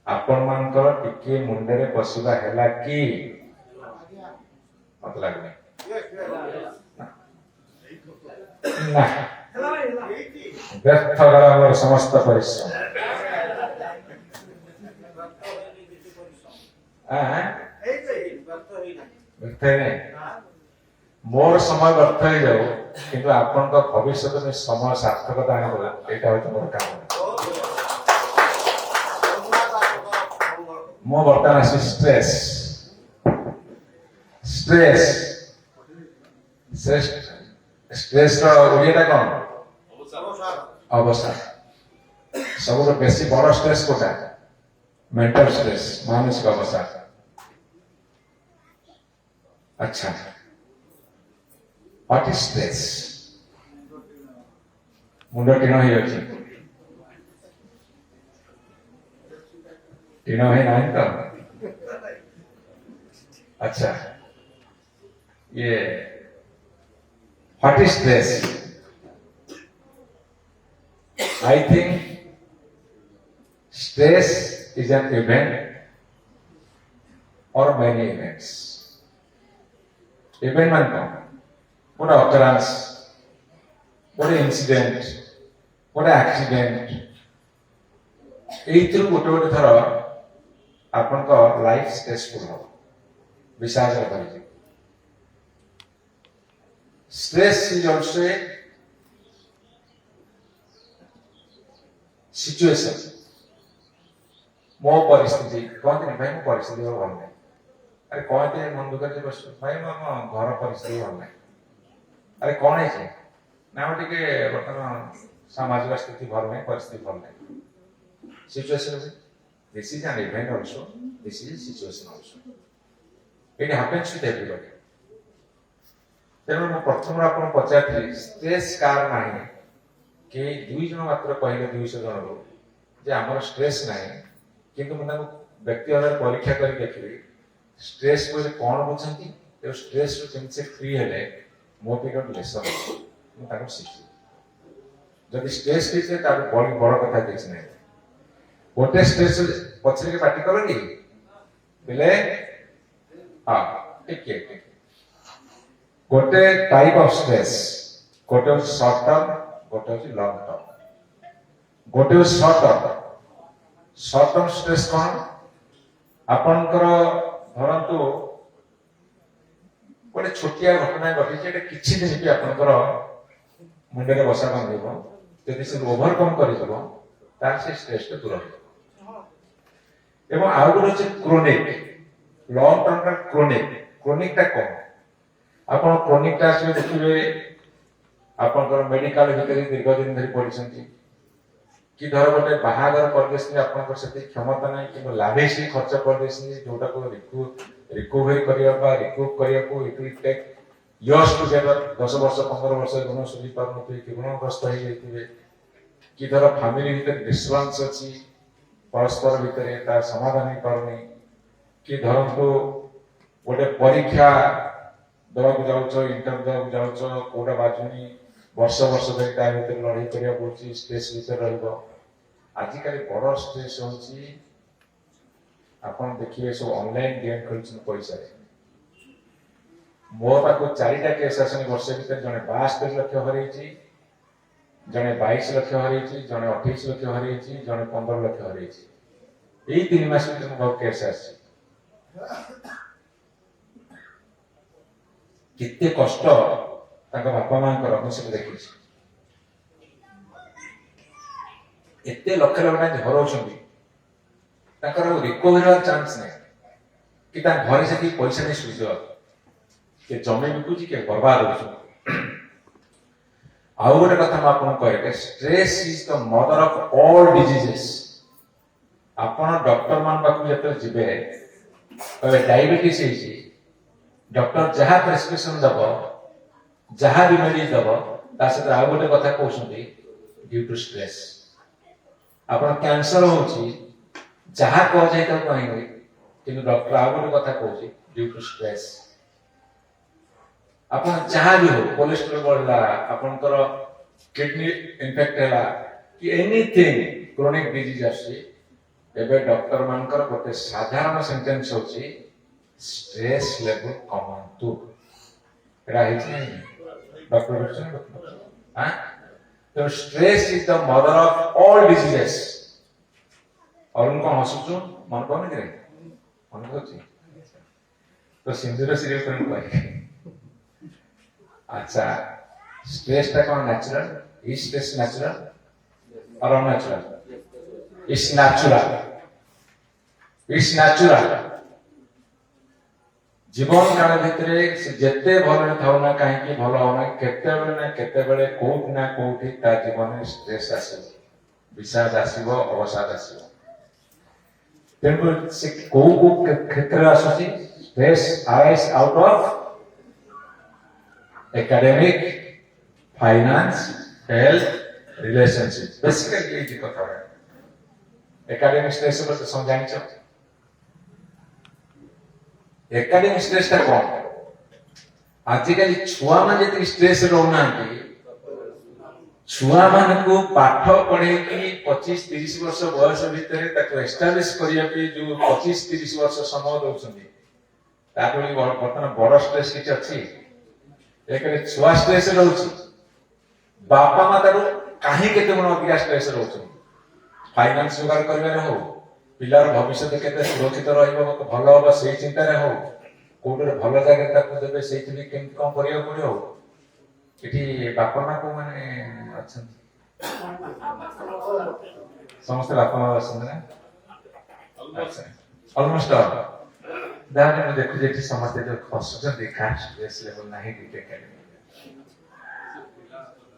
ଆପଣମାନଙ୍କର ଟିକେ ମୁଣ୍ଡରେ ପଶିବା ହେଲା କି? ମତେ ଲାଗୁନି ନା, ବ୍ୟର୍ଥ ଗଲା ଆମର ସମସ୍ତ ପରିଶ୍ରମ। ମୋର ସମୟ ବ୍ୟର୍ଥ ହେଇଯାଉ, କିନ୍ତୁ ଆପଣଙ୍କ ଭବିଷ୍ୟତରେ ସମୟ ସାର୍ଥକତା ଆଣିବ, ଏଇଟା ହଉଛି ମୋର କାମ। ମୁଁ ବର୍ତ୍ତମାନ ଆସି ଷ୍ଟ୍ରେସ୍ स्ट्रेस रो ओडियाटा कोन अवसाद सबरो बेसी बड़ स्ट्रेस कोटा मेंटल स्ट्रेस मानसिक अवसाद अच्छा व्हाट इज स्ट्रेस मुंडा टीना हो जाछि टीना है नहीं तो अच्छा ये what is stress I think stress is an event or many events. Event man ko, what a occurrence, what an incident, what an accident. ଏଇଥିରୁ ଗୋଟେ ଗୋଟେ ଥର ଆପଣଙ୍କ ଲାଇଫ ଷ୍ଟ୍ରେସଫୁଲ ହବ ବିଶ୍ୱାସ କରିବେ stress is also a situation ମୋ ପରିସ୍ଥିତି କହନ୍ତି ନା ଭାଇ ମୋ ପରିସ୍ଥିତି ଭଲ ନାହିଁ ଆରେ କଣ ଏତେ ମନ ଦୁଃଖ ଯେ ବସ ଭାଇ ମୋ ଘର ପରିସ୍ଥିତି ଭଲ ନାହିଁ ଆରେ କଣ ହେଇଛି ନା ଆମେ ଟିକେ ବର୍ତ୍ତମାନ ସାମାଜିକ ସ୍ଥିତି ଭଲ ନାହିଁ ପରିସ୍ଥିତି ଭଲ ନାହିଁ situation this is an event also this is a situation also it happens with everybody ତେଣୁ ମୁଁ ପ୍ରଥମରୁ ଆପଣଙ୍କୁ ପଚାରିଥିଲି ଷ୍ଟ୍ରେସ୍ କାହାର ନାହିଁ कि दुई जन मात्र कहले 200 जन जे आमर स्ट्रेस नाही किंतु मैं व्यक्ति भाव परीक्षा कर देखिए स्ट्रेस को कौन बुझती स्ट्रेस केमसे फ्री हेले मो पिरियड लेसन मुझे शिखी जब स्ट्रेस फ्री बड़ बड़ कथा किसी ना गोटे स्ट्रेस पछरे के पार्टी करी बोले हाँ ठीक गोटे टाइप ऑफ स्ट्रेस गोटे शॉर्ट टर्म गोटे हूँ लंग टर्म गोटे हूँ शॉर्ट टर्म स्ट्रेस कौन आपणकर धरतु गोटे छोटिया घटना घटी किसी दिन भी आपणकर मुंडे बसा बांध जदि से ओभरकम कर स्ट्रेस दूर हो आउ गोटे क्रोनिक लंग टर्म क्रोनिक टा कौन आप क्रोनिक टा देखिए आपनकर मेडिकल भितर दीर्घ दिन धरी पड़छंती कि धर गोटे बाहागर करदेसी आपनकर सेति क्षमता नै कि लाभेसी खर्च करदेसी जोटा को रिकवरी करिया बा रिकूप करिया को it will take years together 10 वर्ष 15 वर्ष गुण सुझी पारनथि कि गुणग्रस्त हो जाइथिबे कि धर फैमिली भितर डिस्टर्बेंस अछि परस्पर भितर ता समाधान ही पारनी कि धरंतु गोटे परीक्षा दवाक जाउछ इंटरव्यू दवाक जाउछ कोडा बाजुनी वर्ष वर्ष धरी ता भीतर लड़ाई करिया पड़छि स्ट्रेस भीतर रहबो आजिकल बड़ स्ट्रेस होछि आपण देखिए सब ऑनलाइन गेम खेलछन पैसा रे मो पाको 4टा केस आसन वर्ष भीतर जने 72 लाख हरैछि जने 22 लाख हरैछि जने 28 लाख हरैछि जने 15 लाख हरैछि एई 3 मास भीतर मो केस आछि कितने कष्ट बापा माँ सब देखी एत लक्ष लक्ष घर रिकवरी चांस ना कि घरे से पैसा नहीं सुझ किए जमी बिकुची किए बर्बाद हो आउ गोटे कथा मुझे stress is the mother of all diseases आपण डॉक्टर मान पाखु जते जिबे कहबे डायबिटीज है डॉक्टर जहाँ प्रेस्क्रिप्शन दब जहाँ रिमेडी दब सहित आउ गोटे कथा कहते ड्यू टू स्ट्रेस आप कैंसर हो जहाँ कह जाए कहेंगे कि डॉक्टर आउ गोटे कथा कहते ड्यू टू स्ट्रेस आप जहाँ भी हो कोलेस्ट्रोल बढ़ला आपनकर किडनी इन्फेक्ट है कि एनीथिंग क्रोनिक डिजीज आसी डॉक्टर मानकर गोटे साधारण सेंटेंस होची स्ट्रेस लेवल कमांतु डॉक्टर तो stress is the mother of all diseases और उनको हंसुचु मन पड़ने कि मन पड़े तो सिंधुर सीरियल फिल्म कह अच्छा स्ट्रेस टा कौन नेचुरल इज स्ट्रेस नेचुरल और अननेचुरल इट्स नेचुरल जीवन काल भितरे से जेते भल थाउ ना कहीं भल होना केते कोट ना कोठी ता जीवन में स्ट्रेस आसीबो विषाद आसीबो अवसाद आसीबो तेणु से को क्षेत्र आसुची stress eyes out of academic finance health relationship basically ये कथा है एकेडमिक स्ट्रेस पर समझाइछ एकेडमिक स्ट्रेस ता कौन आजिकल छुआ मान जे स्ट्रेस रहना छुआ मान को पाठ पढ़े कि 25-30 वर्ष बयस भितर ताको एस्टाब्लिश करिया पे जो 25-30 वर्ष समय दउछंदी ताको बर्तमान बड़ स्ट्रेस किछ अछि एकरे छुआ स्ट्रेस रहउछि बापा माता रो काहे केते मन अधिक स्ट्रेस रहउछि फाइनेंस जुगाड़ करबे हो पिलार भविष्य केते सुरक्षित रहइबो भल हो से चिंता रे हो कोडर भल जगह ताको देबे सेति केम कम करियो पड़ियो इठी बापा मां को माने अछन समस्त बापा मां अछन ना अच्छा ऑलमोस्ट दाने में देखो जेठी समस्त जो खसुचन देखा स्ट्रेस लेवल नाही डिटेक्ट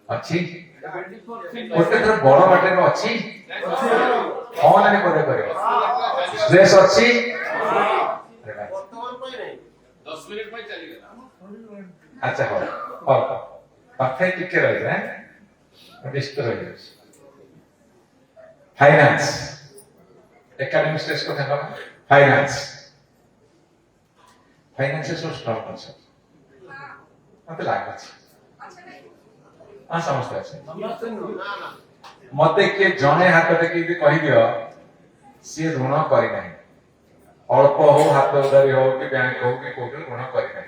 अच्छी ओटे तर बड़ बाटे में अच्छी कौन आने करे स्ट्रेस अच्छी वर्तमान पे नहीं 10 मिनट पे चली गया अच्छा हो पाथे टिके रह है डिस्ट रह फाइनेंस एकेडमिक स्ट्रेस को था finance finance is so strong concept मते लागत समझते समझते नु मते के जने हाथ देखि कहि दियो से ऋण करि नाही अल्प हो हाथ उधारी हो कि बैंक हो कि कोटल ऋण करि नाही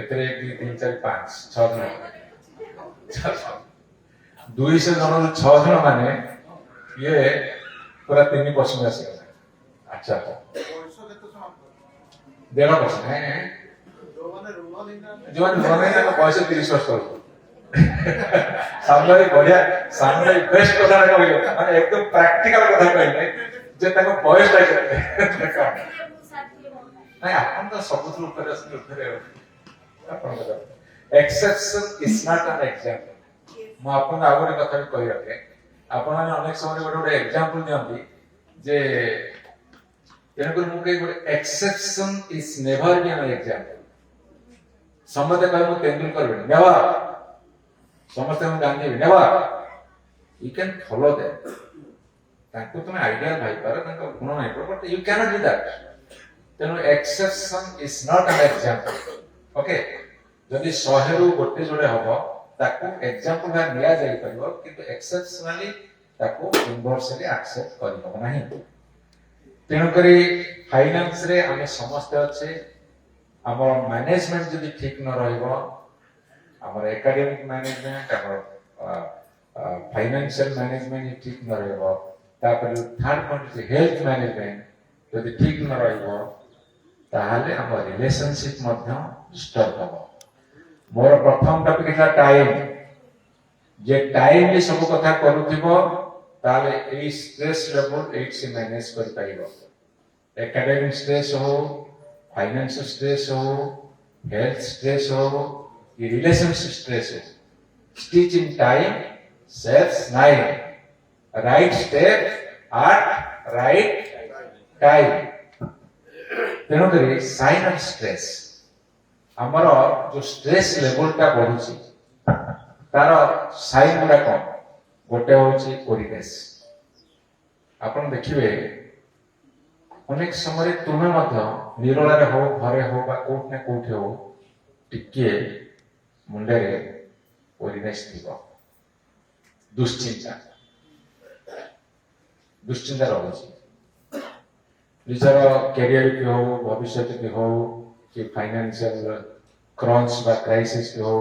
एतरे 1 2 3 4 5 6 जन 200 जन 6 जन माने ये पूरा 3% आसी गला अच्छा हो 1.5% है जो ऋण का पैसा 30 वर्ष करू सामने बढ़िया सामने बेस्ट कथा कहले माने एकदम प्रैक्टिकल कथा कहले जे ताको बयस टाइप नहीं अपन तो सब ऊपर असली ऊपर अपन exception is not an example म अपन आगरे कथा भी कहि रखे अपन माने अनेक समय गोटे एग्जांपल दियंती जे तेनकर मु के गोटे exception is never been an example समते कह मु तेंदुलकर बने नेवर समस्त हम Gandhi never you can follow that ताको तुम आइडियल भाई पर ताको गुण नाही but you can not do that तेनो exception is not an example okay जदि 100 रु गोटे जोड़े हबो ताको एग्जांपल भाई निया जाई परिबो किंतु एक्सेप्शनली ताको इनवर्सली एक्सेप्ट करिबो नाही तेनो करी फाइनेंस रे हम समस्त अच्छे हमर मैनेजमेंट जदि ठीक न रहइबो हमर एकेडमिक मैनेजमेंट हमर फाइनेंशियल मैनेजमेंट ठीक न रहइबो तापर थर्ड पॉइंट से हेल्थ मैनेजमेंट जदि ठीक न रहइबो ताहाले हमर रिलेशनशिप मध्ये डिस्टर्ब हबो मोर प्रथम टॉपिक था टाइम जे टाइम ले सब कथा करूथिबो ताले ए स्ट्रेस लेवल एट से मैनेज कर पाइबो एकेडमिक स्ट्रेस हो फाइनेंशियल स्ट्रेस हो हेल्थ स्ट्रेस हो ये रिलेशनशिप स्ट्रेस हो stitch in time saves 9 right step at right time तेणु करी साइन ऑफ स्ट्रेस हमर जो स्ट्रेस लेवल ता बढ़ुची तार साइन गुडा कोन गोटे होची परिवेश आपण देखिबे अनेक समय तुमे मध्य निरोलारे हो घरे हो बा कोठ ने कोठे हो टिके मुंडे परिवेश थिबो दुश्चिंता रहुची निजर कैरियर की हो भविष्य की हो कि फाइनेंशियल क्रंच बा क्राइसिस की हो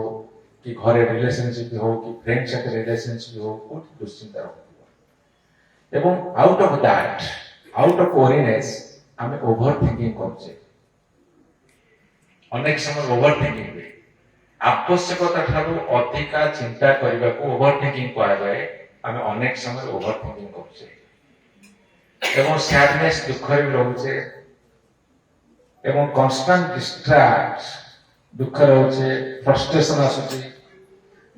कि घरे रिलेशनशिप हो कि फ्रेंड साथ रिलेशनशिप हो कोठ दुश्चिंता रहउथिबो एवं out of that out of worriness हमें ओवर थिंकिंग करछे अनेक समय ओवर थिंकिंग हुए आवश्यकता ठारू अधिका चिंता करबा को ओवर थिंकिंग कहा जाए हमें अनेक समय ओवर थिंकिंग करछे एवं सैडनेस दुख भी रहउछे এবং কনস্টান্ট ডিস্ଟ୍ରାକ୍ଟ ଦୁଃଖ ରହୁଛି ଫ୍ରଷ୍ଟ୍ରେସନ ଆସୁଛି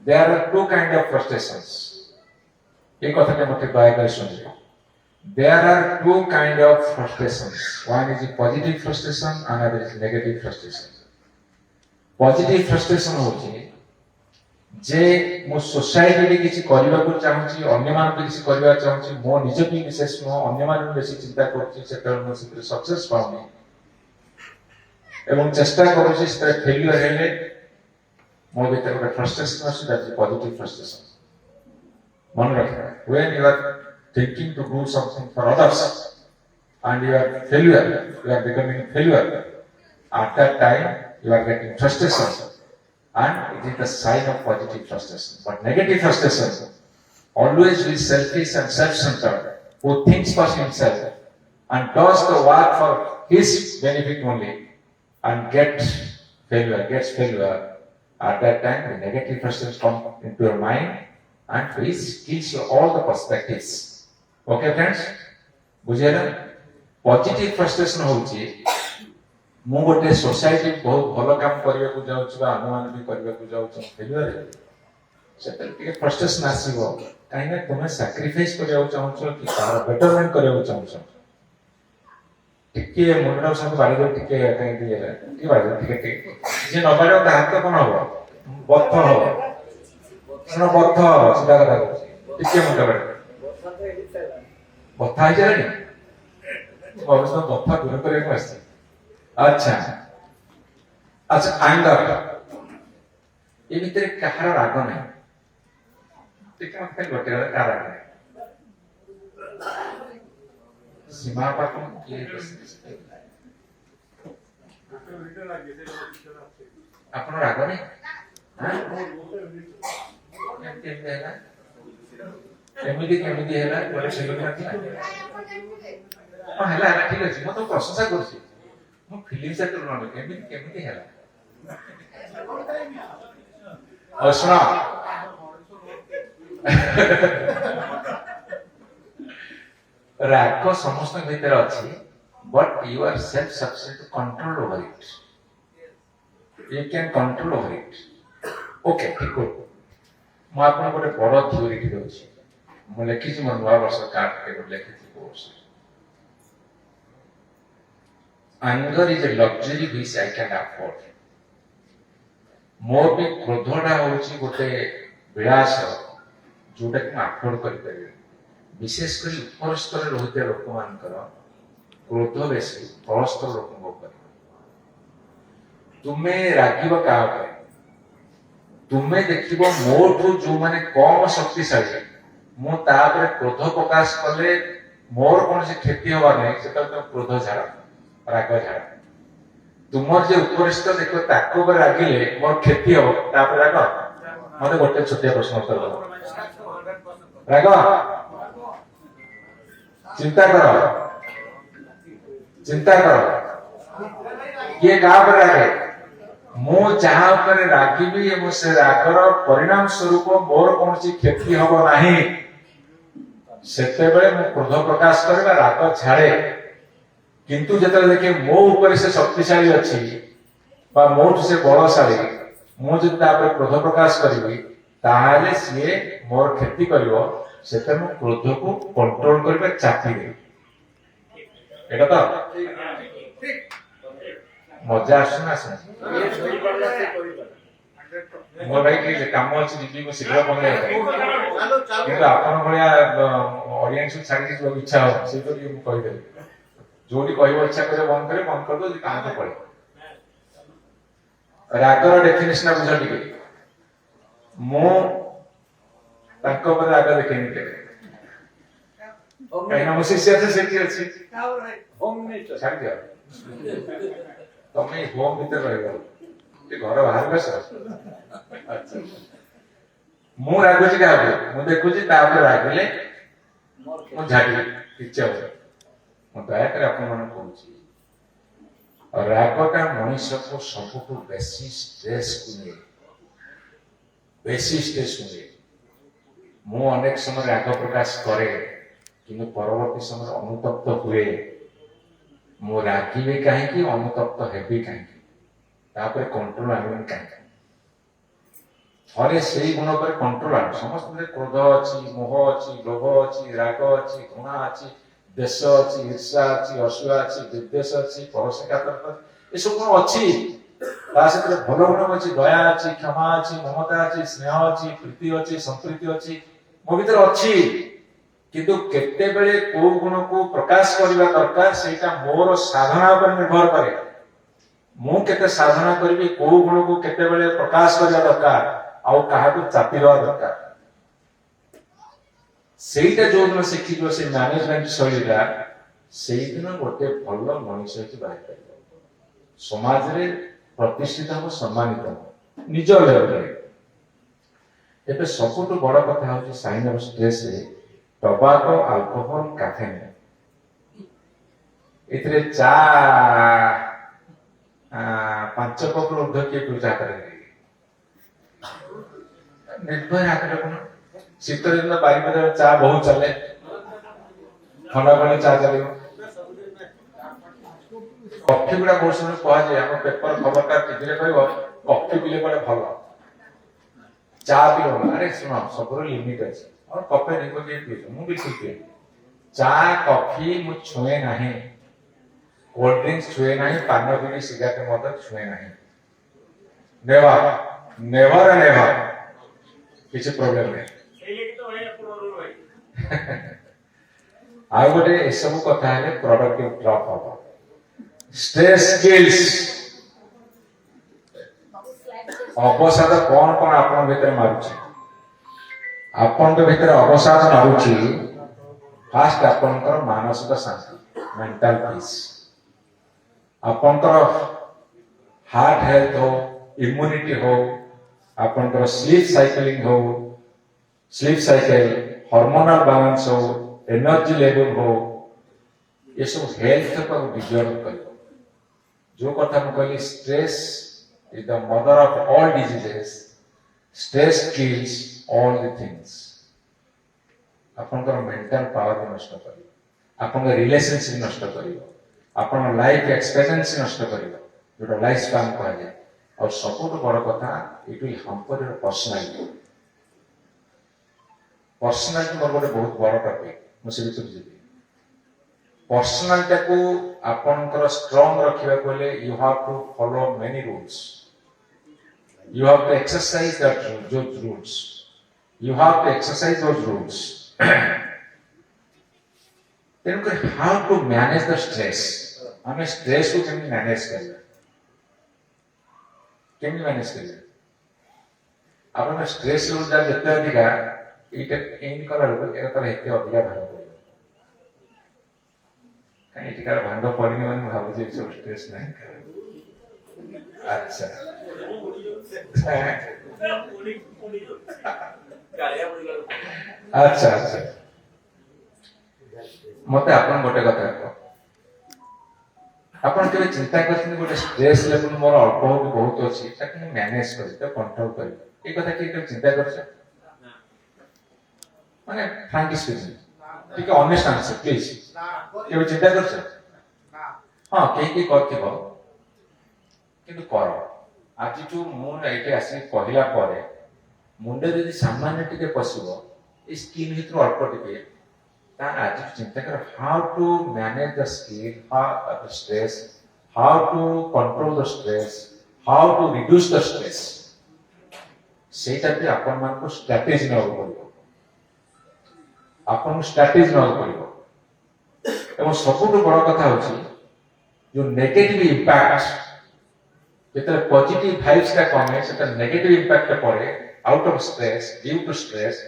there are two kind of frustrations এই কথাটা মতে দয়া করে শুনবে there are two kind of frustrations one is positive frustration another is negative frustration positive frustration হচ্ছে যে ମୁଁ ସୋସାଇଟିରେ କିଛି କରିବାକୁ ଚାହୁଁଛି ଅନ୍ୟମାନଙ୍କୁ କିଛି କରିବା ଚାହୁଁଛି ମୋ ନିଜ ପାଇଁ ବିଶେଷ ନୁହଁ ଅନ୍ୟମାନଙ୍କୁ ବେଶୀ ଚିନ୍ତା କରୁଛି ସେତେବେଳେ ମୁଁ ସେଥିରେ ସକ୍ସେସ୍ ପାଉନି ଏବଂ ଚେଷ୍ଟା କରୁଛି ସେଥିରେ ଫେଲିୟର ହେଲେ ମୋ ଭିତରେ ଗୋଟେ ଫ୍ରଷ୍ଟ୍ରେସନ ଆସୁଛି ଦ୍ୟାଟ୍ ଇଜ ପଜିଟିଭ ଫ୍ରଷ୍ଟ୍ରେସନ ମନେ ରଖିବା when you are thinking to do something for others and you are failure you are becoming failure at that time you are getting frustration and it is the sign of positive frustration but negative frustration always be selfish and self-centered who thinks for himself and does the work for his benefit only and gets failure at that time the negative frustration comes into your mind and which gives you all the perspectives okay friends ବୁଝିହେଲା positive ଫ୍ରଷ୍ଟ୍ରେସନ ହଉଛି ମୁଁ ଗୋଟେ society ବହୁତ ଭଲ କାମ କରିବାକୁ ଯାଉଛି ବା ଅନୁମାନ ବି କରିବାକୁ ଯାଉଛି ଫେଲୁଅର ସେଥିରେ ଟିକେ ଫ୍ରଷ୍ଟ୍ରେସନ ଆସିବ କାହିଁକି ନା ତୁମେ ସାକ୍ରିଫାଇସ୍ କରିବାକୁ ଚାହୁଁଛ କି ତାର ବେଟରମେଣ୍ଟ କରିବାକୁ ଚାହୁଁଛ ଟିକେ ମୁଣ୍ଡ ସବୁ ବାଡ଼ିବ ଟିକେ କାହିଁକି ଟିକେ ବାଡ଼ିବ ଟିକେ ଯିଏ ନ ବାଡ଼ିବ ତା ହାତ କ'ଣ ହବ ବଥ ହବ ଶୁଣ ବଥ ହବ ସିଧା କଥା କହୁଛି ଟିକେ ମୁଣ୍ଡ ବାଡ଼ିବ ବଥା ହେଇଯାଏନି ଅବଶ୍ୟ ବଥା ଦୂର କରିବାକୁ ଆସିଛି ଆଚ୍ଛା ଆଚ୍ଛା ଆଙ୍ଗର ଏ ଭିତରେ କାହାର ରାଗ ନାହିଁ ଟିକେ ମତେ ଗୋଟେ କାହାର ରାଗ ନାହିଁ ସୀମା ପାଖ ଆପଣ ରାଗ ନାହିଁ ଏମିତି କେମିତି ହେଲା ଗୋଟେ ସେମିତି ନଥିଲା ହଁ ହେଲା ହେଲା ଠିକ ଅଛି ମୁଁ ତ ପ୍ରଶଂସା କରୁଛି ମୁଁ ଫିଲ୍ମ ସେକ୍ଟର ନ କେମିତି କେମିତି ହେଲା ଶୁଣ ରାଗ ସମସ୍ତଙ୍କ ଭିତରେ ଅଛି but you are self sufficient to control over it you can control over it okay ଠିକ ମୁଁ ଆପଣଙ୍କୁ ଗୋଟେ ବଡ ଥିଓରି ଦେଉଛି ମୁଁ ଲେଖିଛି ମୋ ନୂଆ ବର୍ଷ କାର୍ଡ ଗୋଟେ ଲେଖିଛି course anger is a luxury which I can afford ମୋର ବି କ୍ରୋଧଟା ହଉଛି ଗୋଟେ ବିଳାସ ଯୋଉଟା କି ମୁଁ ଆଫୋର୍ଡ କରିପାରିବି ବିଶେଷ କରି ଉପର ସ୍ତରରେ ରହୁଥିବା ଲୋକମାନଙ୍କର କ୍ରୋଧ ବେଶୀ ତଳସ୍ତର ଲୋକଙ୍କ ଉପରେ ତୁମେ ରାଗିବ କାହା ଉପରେ ତୁମେ ଦେଖିବ ମୋଠୁ ଯୋଉମାନେ କମ ଶକ୍ତିଶାଳୀ ମୁଁ ତା ଉପରେ କ୍ରୋଧ ପ୍ରକାଶ କଲେ ମୋର କୌଣସି କ୍ଷତି ହବାର ନାହିଁ ସେତେବେଳେ ତମେ କ୍ରୋଧ ଝାଡ଼ ରାଗ ଝାଡ଼ ତୁମର ଯେ ଉପରିସ୍ଥ ଦେଖିବ ତାକୁ ଉପରେ ରାଗିଲେ ମୋର କ୍ଷତି ହବ ତାପରେ ରାଗ ମତେ ଗୋଟେ ଛୋଟିଆ ପ୍ରଶ୍ନ ଉତ୍ତର ଦବ ରାଗ ଚିନ୍ତା କର କିଏ କାହା ଉପରେ ରାଗେ ମୁଁ ଯାହା ଉପରେ ରାଗିବି ଏବଂ ସେ ରାଗର ପରିଣାମ ସ୍ୱରୂପ ମୋର କୌଣସି କ୍ଷତି ହବ ନାହିଁ ସେତେବେଳେ ମୁଁ କ୍ରୋଧ ପ୍ରକାଶ କରେ ବା ରାଗ ଛାଡେ କିନ୍ତୁ ଯେତେବେଳେ ଦେଖେ ମୋ ଉପରେ ସେ ଶକ୍ତିଶାଳୀ ଅଛି ବା ମୋଠୁ ସେ ବଳଶାଳୀ ମୁଁ ଯଦି ତାପରେ କ୍ରୋଧ ପ୍ରକାଶ କରିବି ତାହେଲେ ସିଏ ମୋର କ୍ଷତି କରିବ ସେତେବେଳେ ମୁଁ କ୍ରୋଧକୁ କଣ୍ଟ୍ରୋଲ କରିବା ଚାପିଦେବି ଏଇଟା ତ ମଜା ଆସୁଛି ନା ଆସୁନି ମୋ ଭାଇ ଟିକେ କାମ ଅଛି ଯିବି ମୁଁ ଶୀଘ୍ର ପହଞ୍ଚିବା କିନ୍ତୁ ଆପଣ ଭଳିଆ ଅଡିଏନ୍ସକୁ ଛାଡିକି ଯିବାକୁ ଇଚ୍ଛା ହବ ସେଇଟା ଟିକେ ମୁଁ କହିଦେବି ଯୋଉଠି କହିବ ଇଚ୍ଛା କରିବ ବନ୍ଦ କରିଦବ କାମ ପଳେଇବ ରାଗର ଡେଫିନେସନ ବୁଝ ଟିକେ ମୁଁ ତାଙ୍କ ଉପରେ ରାଗ ଦେଖେନି କେବେ କାହିଁକିନା ମୋ ଶିଷ୍ୟ ଅଛି ସେଠି ଅଛି ଛାଡ଼ିଦିଅ ତମେ ହୋମ ଭିତରେ ରହିବ ଘର ବାହାରକୁ ଆସ ମୁଁ ରାଗୁଛି କାହାକୁ ମୁଁ ଦେଖୁଛି ତାପରେ ରାଗିଲେ ମୁଁ ଝାଡ଼ିବି କିଛି ହବ ମୁଁ ଦୟାକରି ଆପଣମାନଙ୍କୁ କହୁଛି ରାଗଟା ମଣିଷକୁ ସବୁଠୁ ବେଶୀ ଷ୍ଟ୍ରେସକୁ ନିଏ ମୁଁ ଅନେକ ସମୟ ରାଗ ପ୍ରକାଶ କରେ କିନ୍ତୁ ପରବର୍ତ୍ତୀ ସମୟରେ ଅନୁତପ୍ତ ହୁଏ ମୁଁ ରାଗିବି କାହିଁକି, ଅନୁତପ୍ତ ହେବି କାହିଁକି, ତାପରେ କଣ୍ଟ୍ରୋଲ ଆଣିବିନି କାହିଁକି। ଥରେ ସେଇ ଗୁଣ ଉପରେ କଣ୍ଟ୍ରୋଲ ଆଣ। ସମସ୍ତଙ୍କର କ୍ରୋଧ ଅଛି, ମୋହ ଅଛି, ଲୋଭ ଅଛି, ରାଗ ଅଛି, ଘୃଣା ଅଛି, ଦେଶ ଅଛି, ଈର୍ଷା ଅଛି, ଅସୂୟା ଅଛି, ବିଦ୍ୱେଷ ଅଛି, ପରଶୀକାତରତା ଅଛି, ଏସବୁ ଗୁଣ ଅଛି। ତା ସେଥିରେ ଭଲ ଗୁଣ ଅଛି, ଦୟା ଅଛି, କ୍ଷମା ଅଛି, ମମତା ଅଛି, ସ୍ନେହ ଅଛି, ପ୍ରୀତି ଅଛି, ସମ୍ପ୍ରୀତି ଅଛି, ମୋ ଭିତରେ ଅଛି। କିନ୍ତୁ କେତେବେଳେ କୋଉ ଗୁଣକୁ ପ୍ରକାଶ କରିବା ଦରକାର ସେଇଟା ମୋର ସାଧନା ଉପରେ ନିର୍ଭର କରେ। ମୁଁ କେତେ ସାଧନା କରିବି, କୋଉ ଗୁଣକୁ କେତେବେଳେ ପ୍ରକାଶ କରିବା ଦରକାର, ଆଉ କାହାକୁ ଚାପିଦେବା ଦରକାର, ସେଇଟା ଯୋଉଦିନ ଶିଖିଯିବ ସେ ମ୍ୟାନେଜମେଣ୍ଟ ଶୈଳୀଟା, ସେଇଦିନ ଗୋଟେ ଭଲ ମଣିଷ ହେଇକି ବାହାରିପାରିବ, ସମାଜରେ ପ୍ରତିଷ୍ଠିତ ହେବ, ସମ୍ମାନିତ ହେବ, ନିଜ ଲେଭେଲରେ। ଏବେ ସବୁଠୁ ବଡ କଥା ହଉଛି ସାଇନ୍ ଅଫ୍ ଷ୍ଟ୍ରେସରେ ଟବାକୋ, ଆଲକୋହଲ, କାଫେନ୍। ଏଥିରେ ଚା 5 କପ୍ ଉର୍ଦ୍ଧ୍ୱ କିଏ ପିଉଛି ହାତରେ ନିର୍ଭୟ ହାତରେ କଣ। ଶୀତ ଦିନ ବାରିପଦାରେ ଚା ବହୁତ ଚାଲେ, ଥଣ୍ଡା ପାଣି ଚା ଚାଲିବ। କଫି ଗୁଡା ବହୁତ ସମୟ କୁହାଯାଏ, ଆମ ପେପର ଖବରକାଗଜ ଟିଭିରେ କହିବ କଫି ପିଇଲେ କୁଆଡେ ଭଲ, ଚା ପିଇବ ଭଲ। ଆରେ ଶୁଣ, ସବୁର ଲିମିଟ ଅଛି। ଆଉ କଫି ରିଙ୍ଗ କିଏ ପିଉଛ, ମୁଁ ବିଲକୁଲ ପିଏ। ଚା କଫି ମୁଁ ଛୁଏଁ ନାହିଁ, କୋଲ୍ଡ ଡ୍ରିଙ୍କ୍ସ ଛୁଏଁ ନାହିଁ, ପାନ ବିଡ଼ି ସିଗାରେଟ ମଦ ଛୁଏଁ ନାହିଁ। ନେଭର ନେଭର ନେଭର କିଛି ପ୍ରୋବ୍ଲେମ ନାହିଁ। ଆଉ ଗୋଟେ ଏସବୁ କଥା ହେଲେ ପ୍ରଡକ୍ଟିଭ ଡ୍ରପ୍ ହବ। Stress kills. ଅବସାଦ କଣ କଣ ଆପଣଙ୍କ ଭିତରେ ମାରୁଛି? ଆପଣଙ୍କ ଭିତରେ ଅବସାଦ ମାରୁଛି ଫାଷ୍ଟ ଆପଣଙ୍କର ମାନସିକ ଶାନ୍ତି, ମେଣ୍ଟାଲ ପିସ୍। ଆପଣଙ୍କର ହାର୍ଟ ହେଲ୍ଥ ହଉ, ଇମ୍ୟୁନିଟି ହଉ, ଆପଣଙ୍କର ସ୍ଲିପ୍ ସାଇକେଲିଂ ହଉ, ସ୍ଲିପ୍ ସାଇକେଲ, ହର୍ମୋନାଲ ବାଲାନ୍ସ ହଉ, ଏନର୍ଜି ଲେଭେଲ ହଉ, ଏସବୁ ହେଲ୍ଥକୁ ଡିଜର୍ଭ କରିବ। ଯୋଉ କଥା ମୁଁ କହିଲି stress is the mother of all diseases, stress kills all the things. ଆପଣଙ୍କର ମେଣ୍ଟାଲ ପାୱାରକୁ ନଷ୍ଟ କରିବ, ଆପଣଙ୍କ ରିଲେସନସିପ ନଷ୍ଟ କରିବ, ଆପଣଙ୍କ ଲାଇଫ ଏକ୍ସପେରିଏନ୍ସ ନଷ୍ଟ କରିବ, ଯୋଉଟା ଲାଇଫ ସ୍ପାନ୍ କୁହାଯାଏ। ଆଉ ସବୁଠୁ ବଡ କଥା, it will hamper your personality. Personality ମୋର ଗୋଟେ ବହୁତ ବଡ ଟପିକ, ମୁଁ ସେ ଭିତରକୁ ଯିବି। ପର୍ସନାଲିଟାକୁ ଆପଣଙ୍କର ଷ୍ଟ୍ରଙ୍ଗ ରଖିବାକୁ ହେଲେ you have to follow many rules, you have to exercise those rules, you have to exercise those rules. ତେଣୁକରି how to manage the stress, ଆମେ ଷ୍ଟ୍ରେସକୁ କେମିତି ମ୍ୟାନେଜ କରିବା, କେମିତି ମ୍ୟାନେଜ କରିବା? ଆପଣଙ୍କ ଷ୍ଟ୍ରେସ୍ ଲେଭେଲ ଯେତେ ଅଧିକା, ଏଇଟା ଏମିତି କଲାବେଳକୁ ଏଇଟା ଏତେ ଅଧିକା ଭାଗ ପଡ଼ିବ। କାହିଁ ଏଠିକାର ଭାଙ୍ଗ ପଡ଼ିନି ମାନେ ମୁଁ ଭାବୁଛି ସବୁ ଷ୍ଟ୍ରେସ୍ ନାହିଁ। ଆଚ୍ଛା ଆଚ୍ଛା ଆଚ୍ଛା, ମତେ ଆପଣ ଗୋଟେ କଥା କହ, ଆପଣ କେବେ ଚିନ୍ତା କରିଛନ୍ତି ଗୋଟେ ଷ୍ଟ୍ରେସ୍ ଲେଭେଲ ମୋର ଅଳ୍ପ ହଉ କି ବହୁତ ଅଛି, ତାକୁ ମୁଁ ମ୍ୟାନେଜ କରିବି, ତାକୁ କଣ୍ଟ୍ରୋଲ କରିବି, ଏଇ କଥା କିଏ କେବେ ଚିନ୍ତା କରିଛ? ମାନେ ଫ୍ରାଙ୍କଲି ସ୍ପିକିଂ, ଟିକେ ଅନେଷ୍ଟ ଆନ୍ସର ପ୍ଲିଜ, କେବେ ଚିନ୍ତା କରିଛ? ହଁ, କେହି କରିଥିବ, କିନ୍ତୁ କର। ଆଜିଠୁ ମୁଁ ଏଇଠି ଆସିକି କହିଲା ପରେ ମୁଣ୍ଡରେ ଯଦି ସାମାନ୍ୟ ଟିକେ ପଶିବ, ଏଇ ସ୍କିନ୍ ଭିତରୁ ଅଳ୍ପ ଟିକେ, ତାହେଲେ ଆଜି ଚିନ୍ତା କର ହାଉ to manage the skin, stress, how to control the stress, how to reduce the stress. ସେଇଟା ବି ଆପଣମାନଙ୍କୁ ଷ୍ଟ୍ରାଟେଜି ନେବାକୁ ପଡ଼ିବ, ଆପଣଙ୍କୁ ଷ୍ଟ୍ରାଟେଜି ନେବାକୁ ପଡ଼ିବ। ଏବଂ ସବୁଠୁ ବଡ଼ କଥା ହଉଛି ଯୋଉ ନେଗେଟିଭ ଇମ୍ପାକ୍ଟ, ଯେତେବେଳେ ପଜିଟିଭ ଭାଇବ୍ସଟା କମେ, ସେତେବେଳେ ନେଗେଟିଭ ଇମ୍ପାକ୍ଟ ପଡ଼େ out of stress, due to stress.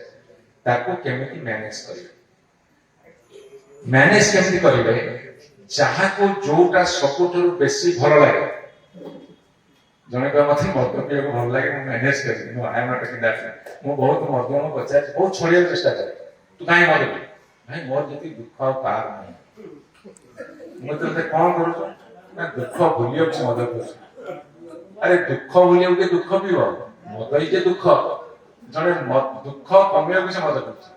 ତାକୁ କେମିତି ମ୍ୟାନେଜ କରିବେ? ମ୍ୟାନେଜ କେମିତି କରିବେ? ଯାହାକୁ ଯୋଉଟା ସବୁଠାରୁ ବେଶୀ ଭଲ ଲାଗେ, ଜଣେ କହିବ ମତେ ମଦ ପିଇବାକୁ ଭଲ ଲାଗେ, ମୁଁ ମ୍ୟାନେଜ କରିବି, ମୁଁ ବହୁତ ମଦ୍ୟମ ପଚାରିଛି, ବହୁତ ଛଡିବାକୁ ଚେଷ୍ଟା କରେ, ତୁ କାହିଁ ମଦ ପିଇବୁ? ଭାଇ ମୋର ଯେତିକି ଦୁଃଖ ଆଉ ପାର ନାହିଁ। ମୁଁ ତତେ କଣ କରୁଛୁ ନା, ଦୁଃଖ ଭୁଲିବାକୁ ମଦ ପିଉଛି। ଆରେ ଦୁଃଖ ଭୁଲିବାକୁ କିଏ ଦୁଃଖ ପିଇବ? ମଦ ହିଁ ଯେ ଦୁଃଖ। ଜଣେ ଦୁଃଖ କମିବାକୁ ସେ ମଦ ପିଉଛି,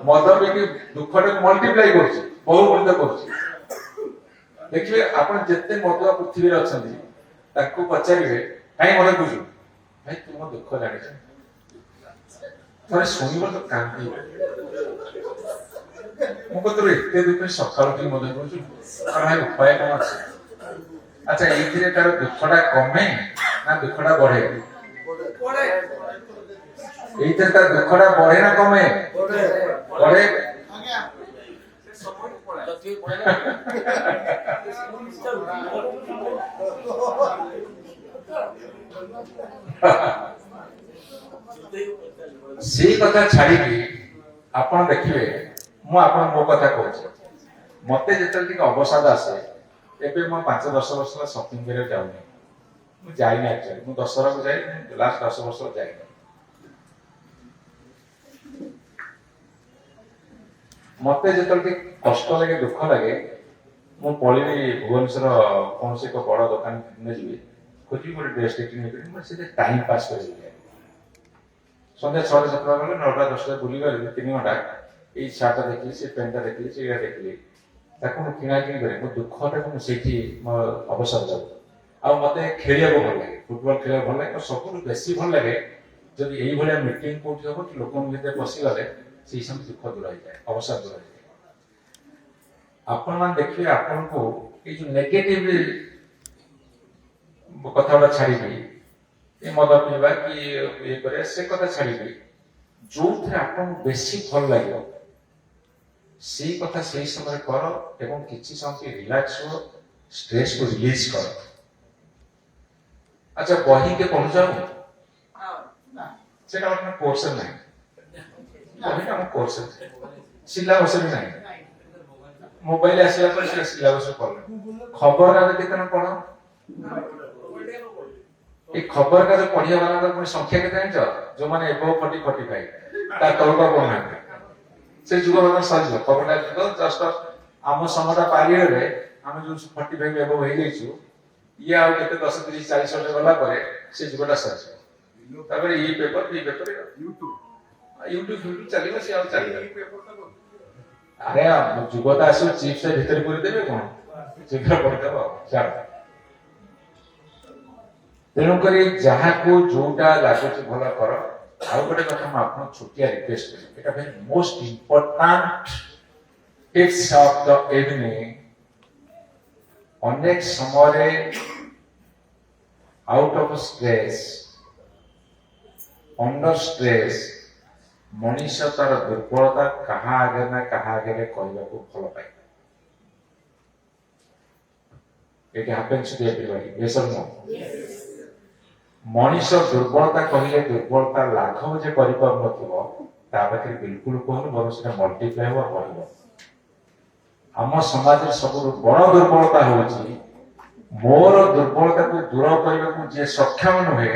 ମଦ ପିଇକି ଦୁଃଖଟାକୁ ମଲ୍ଟିପ୍ଲାଇ କରୁଛି, ବହୁ ଗୁଣିତ କରୁଛି। ଦେଖିବେ ଆପଣ ଯେତେ ମଦୁଆ ପୃଥିବୀରେ ଅଛନ୍ତି ତାକୁ ପଚାରିବେ କାହିଁ ମଦ ପିଉଛୁ, ଭାଇ ତୁ ମୋ ଦୁଃଖ ଜାଣିଛୁ, ଥରେ ଶୁଣିବ ତ କାନ୍ଦିବ। ମୁଁ କହିଲି ତୋର ଏତେ ଦୁଃଖ ସକାଳୁ ଟିକେ ମଦ ପିଉଛୁ, ଭାଇ ଉପାୟ କଣ ଅଛି? ଆଚ୍ଛା ଏଇଥିରେ ତାର ଦୁଃଖଟା କମେ ନା ଦୁଃଖଟା ବଢେ? ଏଇଥିରେ ତାର ଦୁଃଖଟା ବଢେ ନା କମେ? ବଢେ। ସେଇ କଥା ଛାଡିକି ଆପଣ ଦେଖିବେ, ମୁଁ ଆପଣ ମୋ କଥା କହୁଛି, ମତେ ଯେତେବେଳେ ଟିକେ ଅବସାଦ ଆସେ, ଏବେ ମୁଁ 5-10 ବର୍ଷ ହେଲା ସପିଂ କରିବାକୁ ଯାଉନି, ମୁଁ ଯାଇନି ଆକ୍ଚୁଆଲି, ମୁଁ ଦଶହରାକୁ ଯାଇ ଲାଷ୍ଟ 10 ବର୍ଷ ଯାଇନି। ମତେ ଯେତେବେଳେ ଟିକେ କଷ୍ଟ ଲାଗେ, ଦୁଃଖ ଲାଗେ, ମୁଁ ପଳେଇବି ଭୁବନେଶ୍ୱର କୌଣସି ଏକ ବଡ ଦୋକାନ ଯିବି, ଖୋଜିବି ଗୋଟେ ଡ୍ରେସ୍ ଟେ କିଣିବି, ମୁଁ ସେଠି ଟାଇମ୍ ପାସ୍ କରିବି। ସନ୍ଧ୍ୟା 6-7 ଗଲେ 9-10 ବୁଲିଗଲି 3 ଘଣ୍ଟା, ଏଇ ସାର୍ଟ ଦେଖିଲି, ସେ ପ୍ୟାଣ୍ଟଟା ଦେଖିଲି, ସେଇଟା ଦେଖିଲି, ତାକୁ ମୁଁ କିଣାକିଣି କରେ, ମୋ ଦୁଃଖଟାକୁ ମୁଁ ସେଇଠି ମୋ ଅବସର ଯାଉ। ଆଉ ମତେ ଖେଳିବାକୁ ଭଲ ଲାଗେ, ଫୁଟବଲ ଖେଳିବାକୁ ଭଲ ଲାଗେ, ଆଉ ସବୁଠୁ ବେଶୀ ଭଲ ଲାଗେ ଯଦି ଏଇଭଳିଆ ମିଟିଂ କୋଉଠି ହବ କି ଲୋକଙ୍କ ଭିତରେ ପଶିଗଲେ ସେଇ ସମୟ ଦୁଃଖ ଦୂର ହେଇଯାଏ, ଅବସର ଦୂର ହେଇଯାଏ। ଆପଣମାନେ ଦେଖିବେ ଆପଣଙ୍କୁ ଏଇ ଯୋଉ ନେଗେଟିଭ କଥାଗୁଡା ଛାଡିକି, ଏ ମଦ ପିଇବା କି ଇଏ କରିବା ସେ କଥା ଛାଡିକି, ଯୋଉଥିରେ ଆପଣଙ୍କୁ ବେଶୀ ଭଲ ଲାଗିବ ସେଇ କଥା ସେଇ ସମୟରେ କର ଏବଂ କିଛି ସମୟ ରିଲାକ୍ସ ହୁଅ, ଷ୍ଟ୍ରେସକୁ ରିଲିଜ କର। ଆଚ୍ଛା ବହି କେ ପଢୁଛ, ସେଟା ଆମ କୋର୍ସରେ ନାହିଁ, ବହିଟା ଆମ କୋର୍ସରେ ସିଲାବସରେ ନାହିଁ, ମୋବାଇଲ ଆସିଲା ପରେ ସେଟା ସିଲାବସରେ ପଢିଲେ। ଖବର କାଗଜ କେତେ ପଢ, এই খবর কাগজ পড়িয়া বালার পুଣି ସଂଖ୍ୟା କେତେ ଜାଣିଛ, ଯୋଉମାନେ ଏବୋଭ 40-45 ତା ତଳକୁ ପଢୁନାହାନ୍ତି, ସେ ଯୁଗ ବର୍ତ୍ତମାନ ସରିଯିବ। ଖବରଟା ଯୁଗ ଜଷ୍ଟ ଆମ ସମୟଟା ପାରିଗଲେ, ଆମେ ଯୋଉ 45 ଏବୋଭ ହେଇଯାଇଛୁ, ଇଏ ଆଉ କେତେ 10-30-40 ବର୍ଷ ଗଲା ପରେ ସେ ଯୁଗଟା ସରିଯିବ। ତାପରେ ଇ ପେପର ୟୁଟ୍ୟୁବ ଚାଲିବ, ସେ ଆଉ ଚାଲିବ। ଆରେ ଯୁଗ ତ ଆସିବ, ଚିପ୍ସ ଭିତରେ ପୁରେଇ ଦେବେ କଣ, ଶୀଘ୍ର ପଢିଦେବ ଚାଲ। ତେଣୁକରି ଯାହାକୁ ଯୋଉଟା ଲାଗୁଛି ଭଲ କର। ଆଉ ଗୋଟେ କଥା ମୁଁ ଆପଣଙ୍କୁ ଛୋଟିଆ ରିକ୍ୱେଷ୍ଟ କରିବି, ଏଟା very most important tips of the evening. ଅନେକ ସମୟରେ out of stress, under stress, ମଣିଷ ତାର ଦୁର୍ବଳତା କାହା ଆଗରେ ନା କାହା ଆଗରେ କହିବାକୁ ଭଲ ପାଏ। It happens to everybody, yes or no? ମଣିଷ ଦୁର୍ବଳତା କହିଲେ ଦୁର୍ବଳତା ଲାଘବ ଯେ କରିପାରୁନଥିବ, ତା ପାଖରେ ବିଲକୁଲ କହୁନି, ବରଂ ସେଟା ମଲ୍ଟିପ୍ଲାଏ ହବ, ବଢିବ। ଆମ ସମାଜରେ ସବୁଠୁ ବଡ ଦୁର୍ବଳତା ହଉଛି ମୋର ଦୁର୍ବଳତାକୁ ଦୂର କରିବାକୁ ଯିଏ ସକ୍ଷମ ନୁହେଁ,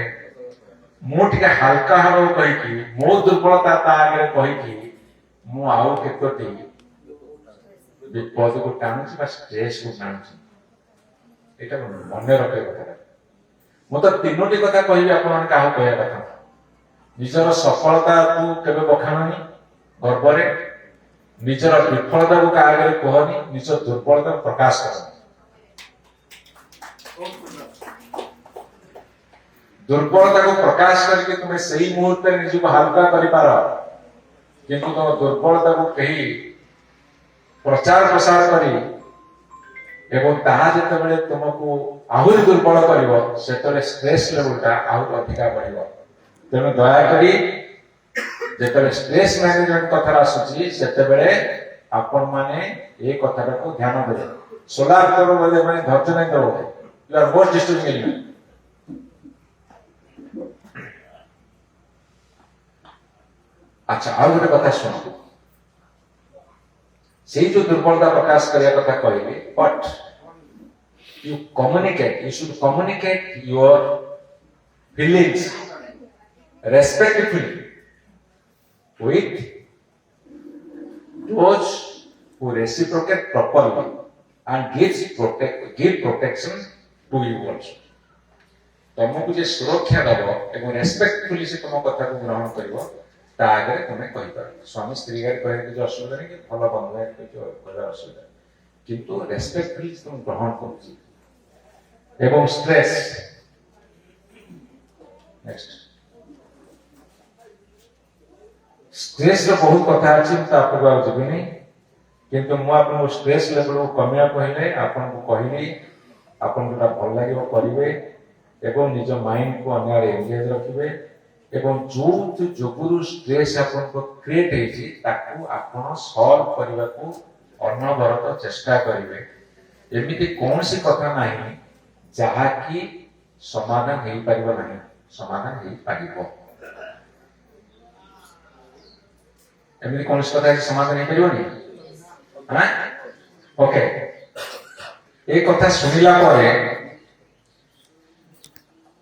ମୁଁ ଟିକେ ହାଲକା ହବାକୁ କହିକି, ମୋ ଦୁର୍ବଳତା ତା ଆଗରେ କହିକି ମୁଁ ଆଉ କେତୋଟି ବିପଦକୁ ଟାଣୁଛି ବା ଷ୍ଟ୍ରେସକୁ ଟାଣୁଛି। ଏଇଟା ମନେ ରଖିବା କଥା। ମୁଁ ତ 3ଟି କଥା କହିବି, ଆପଣମାନେ କାହାକୁ କହିବା କଥା। ନିଜର ସଫଳତାକୁ କେବେ ବଖାଣନି ଗର୍ବରେ, ନିଜର ବିଫଳତାକୁ କାହା ଆଗରେ କୁହନି, ନିଜ ଦୁର୍ବଳତାକୁ ପ୍ରକାଶ କରନି। ଦୁର୍ବଳତାକୁ ପ୍ରକାଶ କରିକି ତୁମେ ସେଇ ମୁହୂର୍ତ୍ତରେ ନିଜକୁ ହାଲକା କରିପାର, କିନ୍ତୁ ତମ ଦୁର୍ବଳତାକୁ କେହି ପ୍ରଚାର ପ୍ରସାର କରି ଏବଂ ତାହା ଯେତେବେଳେ ତୁମକୁ ଆହୁରି ଦୁର୍ବଳ କରିବ, ସେତେବେଳେ ଷ୍ଟ୍ରେସ୍ ଲେଭେଲଟା ଆହୁରି ଅଧିକା ବଢିବ। ତେଣୁ ଦୟାକରି ଯେତେବେଳେ ଷ୍ଟ୍ରେସ୍ ମ୍ୟାନେଜମେଣ୍ଟ କଥାଟା ଆସୁଛି, ସେତେବେଳେ ଆପଣମାନେ ଏ କଥାଟାକୁ ଧ୍ୟାନ ଦେବେ। ସୋଲାର କର ବୋଲେ ମାନେ ଧୈର୍ଯ୍ୟ ନାହିଁ ତ, you R most disturbing element. ଆଚ୍ଛା ଆଉ ଗୋଟେ କଥା ଶୁଣନ୍ତୁ, ସେଇ ଯୋଉ ଦୁର୍ବଳତା ପ୍ରକାଶ କରିବା କଥା କହିଲି, but you should communicate your feelings respectfully with those who reciprocate properly and give protection to you also. ତମକୁ ଯେ ସୁରକ୍ଷା ଦବ ଏବଂ ରେସ୍ପେକ୍ଟଫୁଲି ସେ ତମ କଥାକୁ ଗ୍ରହଣ କରିବ, ତା ଆଗରେ ତମେ କହିପାର। ସ୍ୱାମୀ ସ୍ତ୍ରୀ ଆଗରେ କହିବାର କିଛି ଅସୁବିଧା ନାହିଁ, କି ଭଲ ବନ୍ଧୁ ଆଗରେ କିଛି କହିବାର ଅସୁବିଧା ନାହିଁ। किंतु रेस्पेक्टफुली तुम ग्रहण करुची एवं स्ट्रेस नेक्स्ट स्ट्रेस रो बहुत कथा अछि त आपको आ जबि नहीं किंतु मु आपन स्ट्रेस लेवल को कमिया पहिले आपन को कहिली आपन जोटा भल लागिवो करिवे एवं निज माइंड को अन्य एंगेज रखिवे एवं जो जोगुरु स्ट्रेस आपन को क्रिएट हेची ताकू आपन सॉल्व करबा को अनवरत चेष्टा करिवे एमिति कोनसी कथा नाही जहा की समाधान हेई परिबो नाही समाधान हेई परिबो एमिति कोनसी कथा समाधान हेई परिबो नहीं हां ओके एक कथा सुनिला परे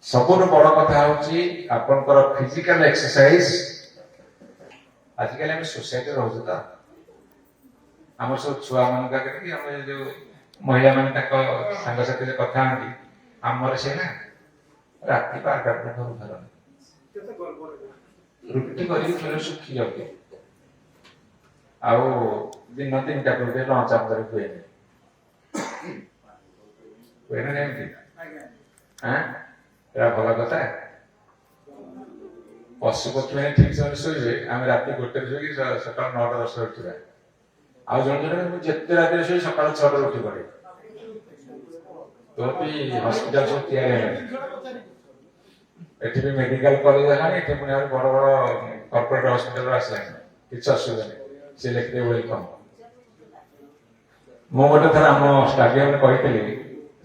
सबुठ बड़ कथा होची आपनकर फिजिकल एक्सरसाइज आजकल हम सोसाइटी रहू त हम सब छुआ मन का करके हम जो महिला मन तक संग साथी से कथा आंती हमर से ना राति 12 घंटा घर घर रुटी करी थोड़ा सुखी जाते आउ दिन 3टा कर लंच आमदार हुए हुए ना नहीं हां एरा भला कथा पशु पक्षी मैंने ठीक समय शोबे आम राति 1 शोक सका 9-10 उठा आज जन जन जिते रात शो सका 6 उठी पड़े तो भी हॉस्पिटल सब तैयारी एठी भी मेडिकल कॉलेज है एठी पुनी बड़ बड़ कॉर्पोरेट हॉस्पिटल आसला किछ असुविधा नहीं से लिखते वेलकम मो गोटे थर आम स्टाडियम कही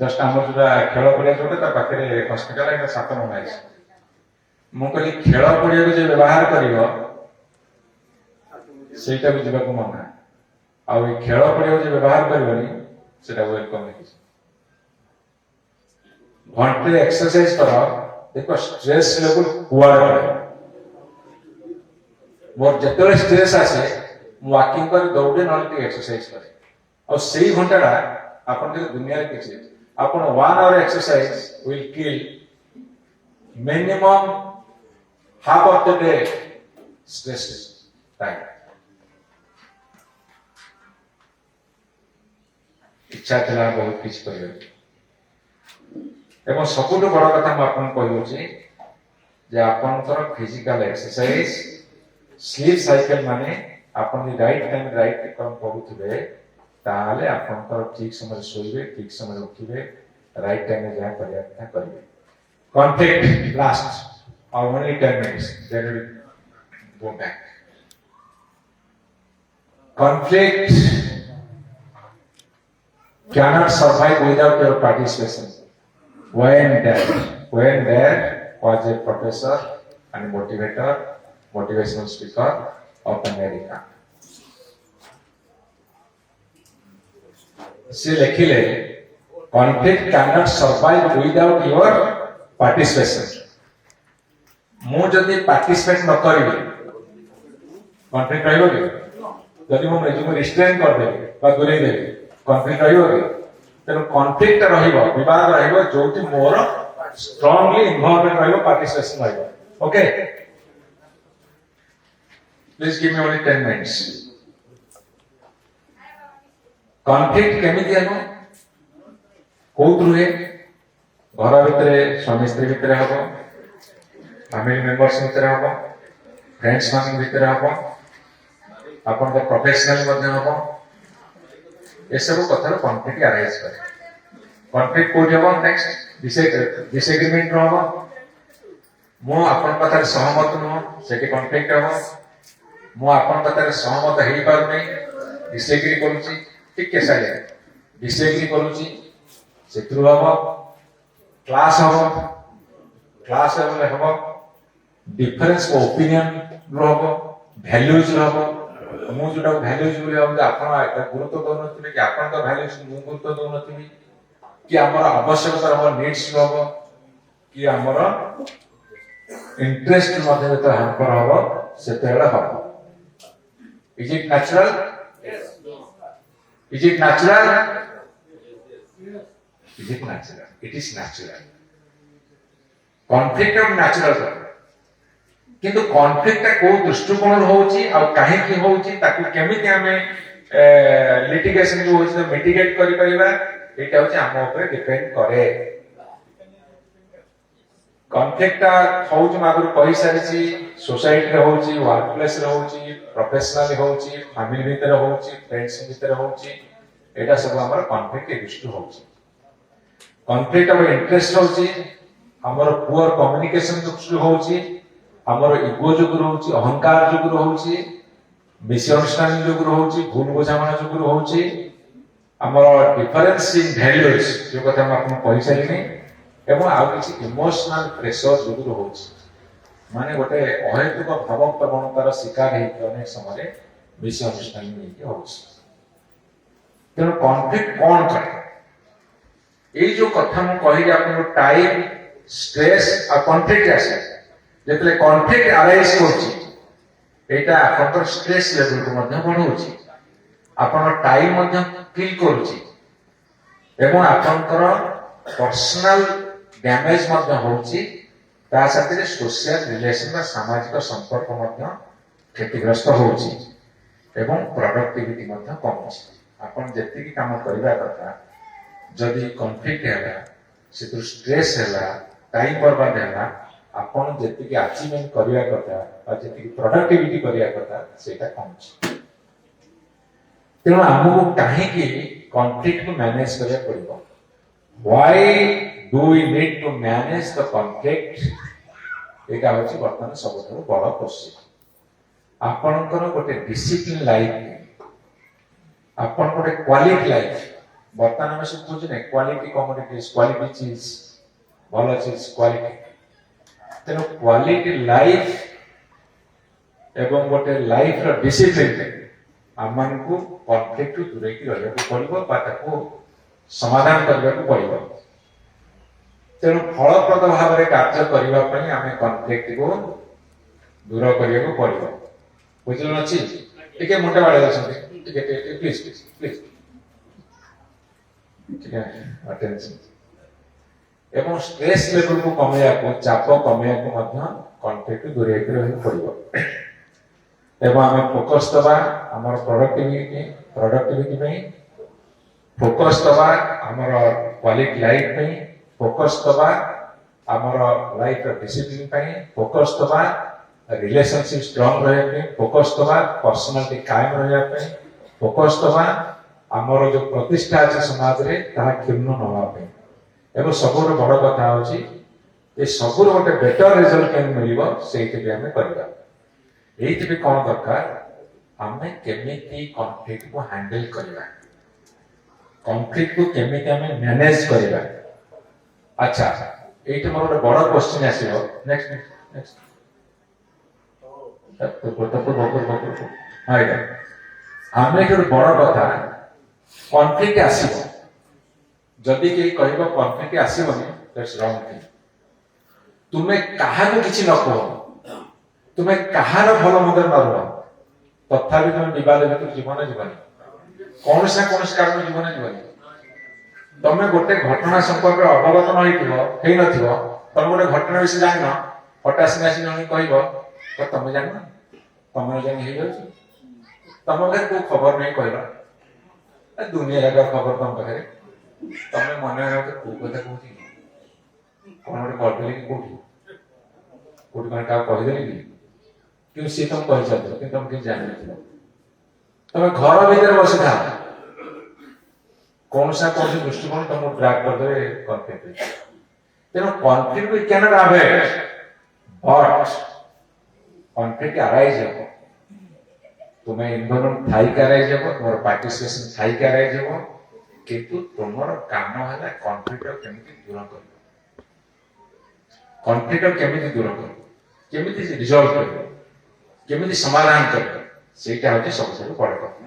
जस्ट आम जो खेल पड़िया जोटे पाखे हॉस्पिटल 7 नंबर है मु कहली खेल पड़िया को जो व्यवहार करिवो सेटा भी जीवा को मना आ खेल पड़िया जो व्यवहार करबनी सेटा वेलकम लिखि घंटे एक्सरसाइज कर देखो स्ट्रेस लेवल कुआडे मोर जतले स्ट्रेस आसे वॉकिंग कर दौड़े न एक्सरसाइज करे और सही घंटाटा आपन दुनिया रे किछि आपन 1 hour exercise will kill minimum half of the day stress time इच्छा थिला बहुत किछ करियो एवं सबुठ बड़ कथा मु आपन कहूची जे आपनकर फिजिकल एक्सरसाइज स्लीप साइकिल माने आपन राइट टाइम राइट काम करूथिबे ताले आपनकर ठीक समय सोइबे ठीक समय उठिबे राइट टाइम में जा करिया था करिवे कॉन्फ्लिक्ट लास्ट और only 10 minutes then we go back conflict cannot survive without your participation when there was a professor and motivator motivational speaker of America से लिखिले conflict cannot survive without your participation मु जदि participate न करिवे conflict रहइबो कि जदि मु regime restrain कर देबे बा दूरे देबे conflict रहइबो कि तेनो conflict रहइबो विवाद रहइबो जोति मोर strongly involvement रहइबो participation रहइबो okay please give me only 10 minutes conflict केमिति आनो कोउत रुहे घर भितरे स्वामी स्त्री भितरे हबो फैमिली मेंबर्स भितरे हबो फ्रेंड्स मान भितरे हबो आपन को प्रोफेशनल मध्ये हबो ए सब कथार कॉन्फ्लिक्ट अराइज करे कॉन्फ्लिक्ट कोड हबो नेक्स्ट डिसएग्रीमेंट हबो मो आपन कथार सहमत न सेठी कॉन्फ्लिक्ट हबो मो आपन कथार सहमत हेई पार नै डिसएग्री करूची ठीक के साले डिसएग्री करूची सेत्रु हबो क्लास लेवल हबो डिफरेंस को ओपिनियन रहबो वैल्यूज रहबो मु जोटा वैल्यूज बोले हम आपन गुरुत्व दोनथि कि आपन का वैल्यूज मु गुरुत्व दोनथि कि हमर आवश्यकता हमर नीड्स रहबो कि हमर इंटरेस्ट मध्ये तो हम पर हबो सेतेला हबो is it natural is it natural is it natural it is natural conflict of natural किंतु कॉन्फ्लिक्ट को दृष्टिकोण होउची आ काहे की होउची ताकू केमिति हमें लिटिगेशन जो होची मिटिगेट करि परिबा एटा होची हम ऊपर डिपेंड करे कॉन्फ्लिक्ट हौच मागुर कहि सारिछि सोसाइटी रे होची वर्क प्लेस रे होची प्रोफेशनल होची फैमिली भीतर होची फ्रेंड्स भीतर होची एटा सब हमर कॉन्फ्लिक्ट इश्यू होची कॉन्फ्लिक्ट ऑफ इंटरेस्ट होची हमर पुअर कम्युनिकेशन इश्यू होची हमर इगो जुगुर होची अहंकार जुगुर होची मिसअंडरस्टैंडिंग जुगुर होची भूल बुझामणा जुगुर होची हमर डिफरेंस इन वैल्यूज जो कथा हम आपन कहि सारिनी एवं आउ किसी इमोशनल प्रेशर जुगुर होची माने गोटे अहेतुक भावक प्रवणतार शिकार हे अनेक समय मिसअंडरस्टैंडिंग हे होची तेणु कॉन्फ्लिक्ट कौन करे ये जो कथा मु कहि आपन टाइम स्ट्रेस और कॉन्फ्लिक्ट आसे जेतले कॉन्फ्लिक्ट अराइज होची एटा आपन स्ट्रेस लेवल को मध्य बढ़ौची आपन टाइम मध्य फील करूची एवं आपनकर पर्सनल डैमेज मध्य होची ता साथे सोशल रिलेशन बा सामाजिक संपर्क मध्य क्षतिग्रस्त होची एवं प्रोडक्टिविटी मध्य कमची आपन जेति की काम करबा कथा जदि कॉन्फ्लिक्ट हैला से स्ट्रेस हैला टाइम बर्बाद हैला आपन जेति की अचीवमेंट करबा कथा और जेति की प्रोडक्टिविटी करबा कथा सेटा कमची तेणु हमको काहे की कॉन्फ्लिक्ट को मैनेज करबा पड़िबो why do we need to manage the conflict एटा होची वर्तमान सबथरो बड़ क्वेश्चन आपनकर गोटे डिसिप्लिन लाइफ आपन गोटे क्वालिटी लाइफ वर्तमान में सब कुछ ने क्वालिटी कमोडिटीज क्वालिटी चीज भलो चीज क्वालिटी तेनो क्वालिटी लाइफ एवं गोटे लाइफ रो डिसिप्लिन आमन को कॉन्फ्लिक्ट दूरे की रहबा को पड़िबो बा ताको समाधान करबा को पड़िबो तेणु फलप्रद भाव में कार्य करबा पई आमे कॉन्फ्लिक्ट को दूर करिया को पड़िबो बुझल अछि टिके मोटे वाले अछन टिके प्लीज प्लीज ठीक है अटेंशन एवं स्ट्रेस लेवल को कमेया को चाप कमेया को मध्य कॉन्फ्लिक्ट दूरे की रहबा पड़िबो एवं आमे फोकस दबा हमर प्रोडक्टिविटी में फोकस दबा हमर क्वालिटी लाइफ में फोकस दबा हमर लाइफ डिसिप्लिन पे फोकस दबा रिलेशनशिप स्ट्रांग रहे पे फोकस दबा पर्सनालिटी कायम रहे पे फोकस दबा हमर जो प्रतिष्ठा আছে समाज रे ता क्षुण्ण न होवा पे एवं सबुर बड़ कथा होची ए सबुर गोटे बेटर रिजल्ट केन मिलिबो सेति पे हमें करबा एइति पे कोन दरकार हमें केमिति कॉन्फ्लिक्ट को हैंडल करबा कॉन्फ्लिक्ट को केमिति हमें मैनेज करबा अच्छा एइति मोर गोटे बड़ क्वेश्चन आसीबो नेक्स्ट नेक्स्ट तो हाय हमें एक बड़ कथा कॉन्फ्लिक्ट आसीबो जदि के कहबो कॉन्फ्लिक्ट आसीबोनी दैट्स रॉन्ग थिंग तुमे काहा को किछि न कहो तुमे काहार भलो मन्द न रहो तथापि तुम विवाद भीतर जीवन जीवनी कौन से कारण जीवन जीवनी तमे गोटे घटना संपर्क अवगत न होइथिबो हेइ नथिबो तमे गोटे घटना विषय जानिनो हटास नासी जणी कहबो तो तमे जानो तमे जानि हेइ जाउछि तमे घर को खबर नै कहला ए दुनिया का खबर तम पाखरे तमे मने को कथा कहथि कोन गोटे कहले कि कोठी कोठी का कहि देली कि क्यों सी तुम कह सकते कि तुम कि जान नहीं तुम घर भीतर बसी था कौन सा दृष्टिकोण तुम ड्रैग कर दे कॉन्फ्लिक्ट तेनो conflict we can not avoid but conflict arise हो तुम्हें इन्वॉल्वमेंट थाई का अराइज हो तुम्हारा पार्टिसिपेशन थाई का अराइज हो किंतु तुम्हारा काम है कॉन्फ्लिक्ट केमिति दूर कर कॉन्फ्लिक्ट केमिति दूर कर केमिति रिजॉल्व कर केमिति समाधान कर सेटा होचे सबसे बड़ कथा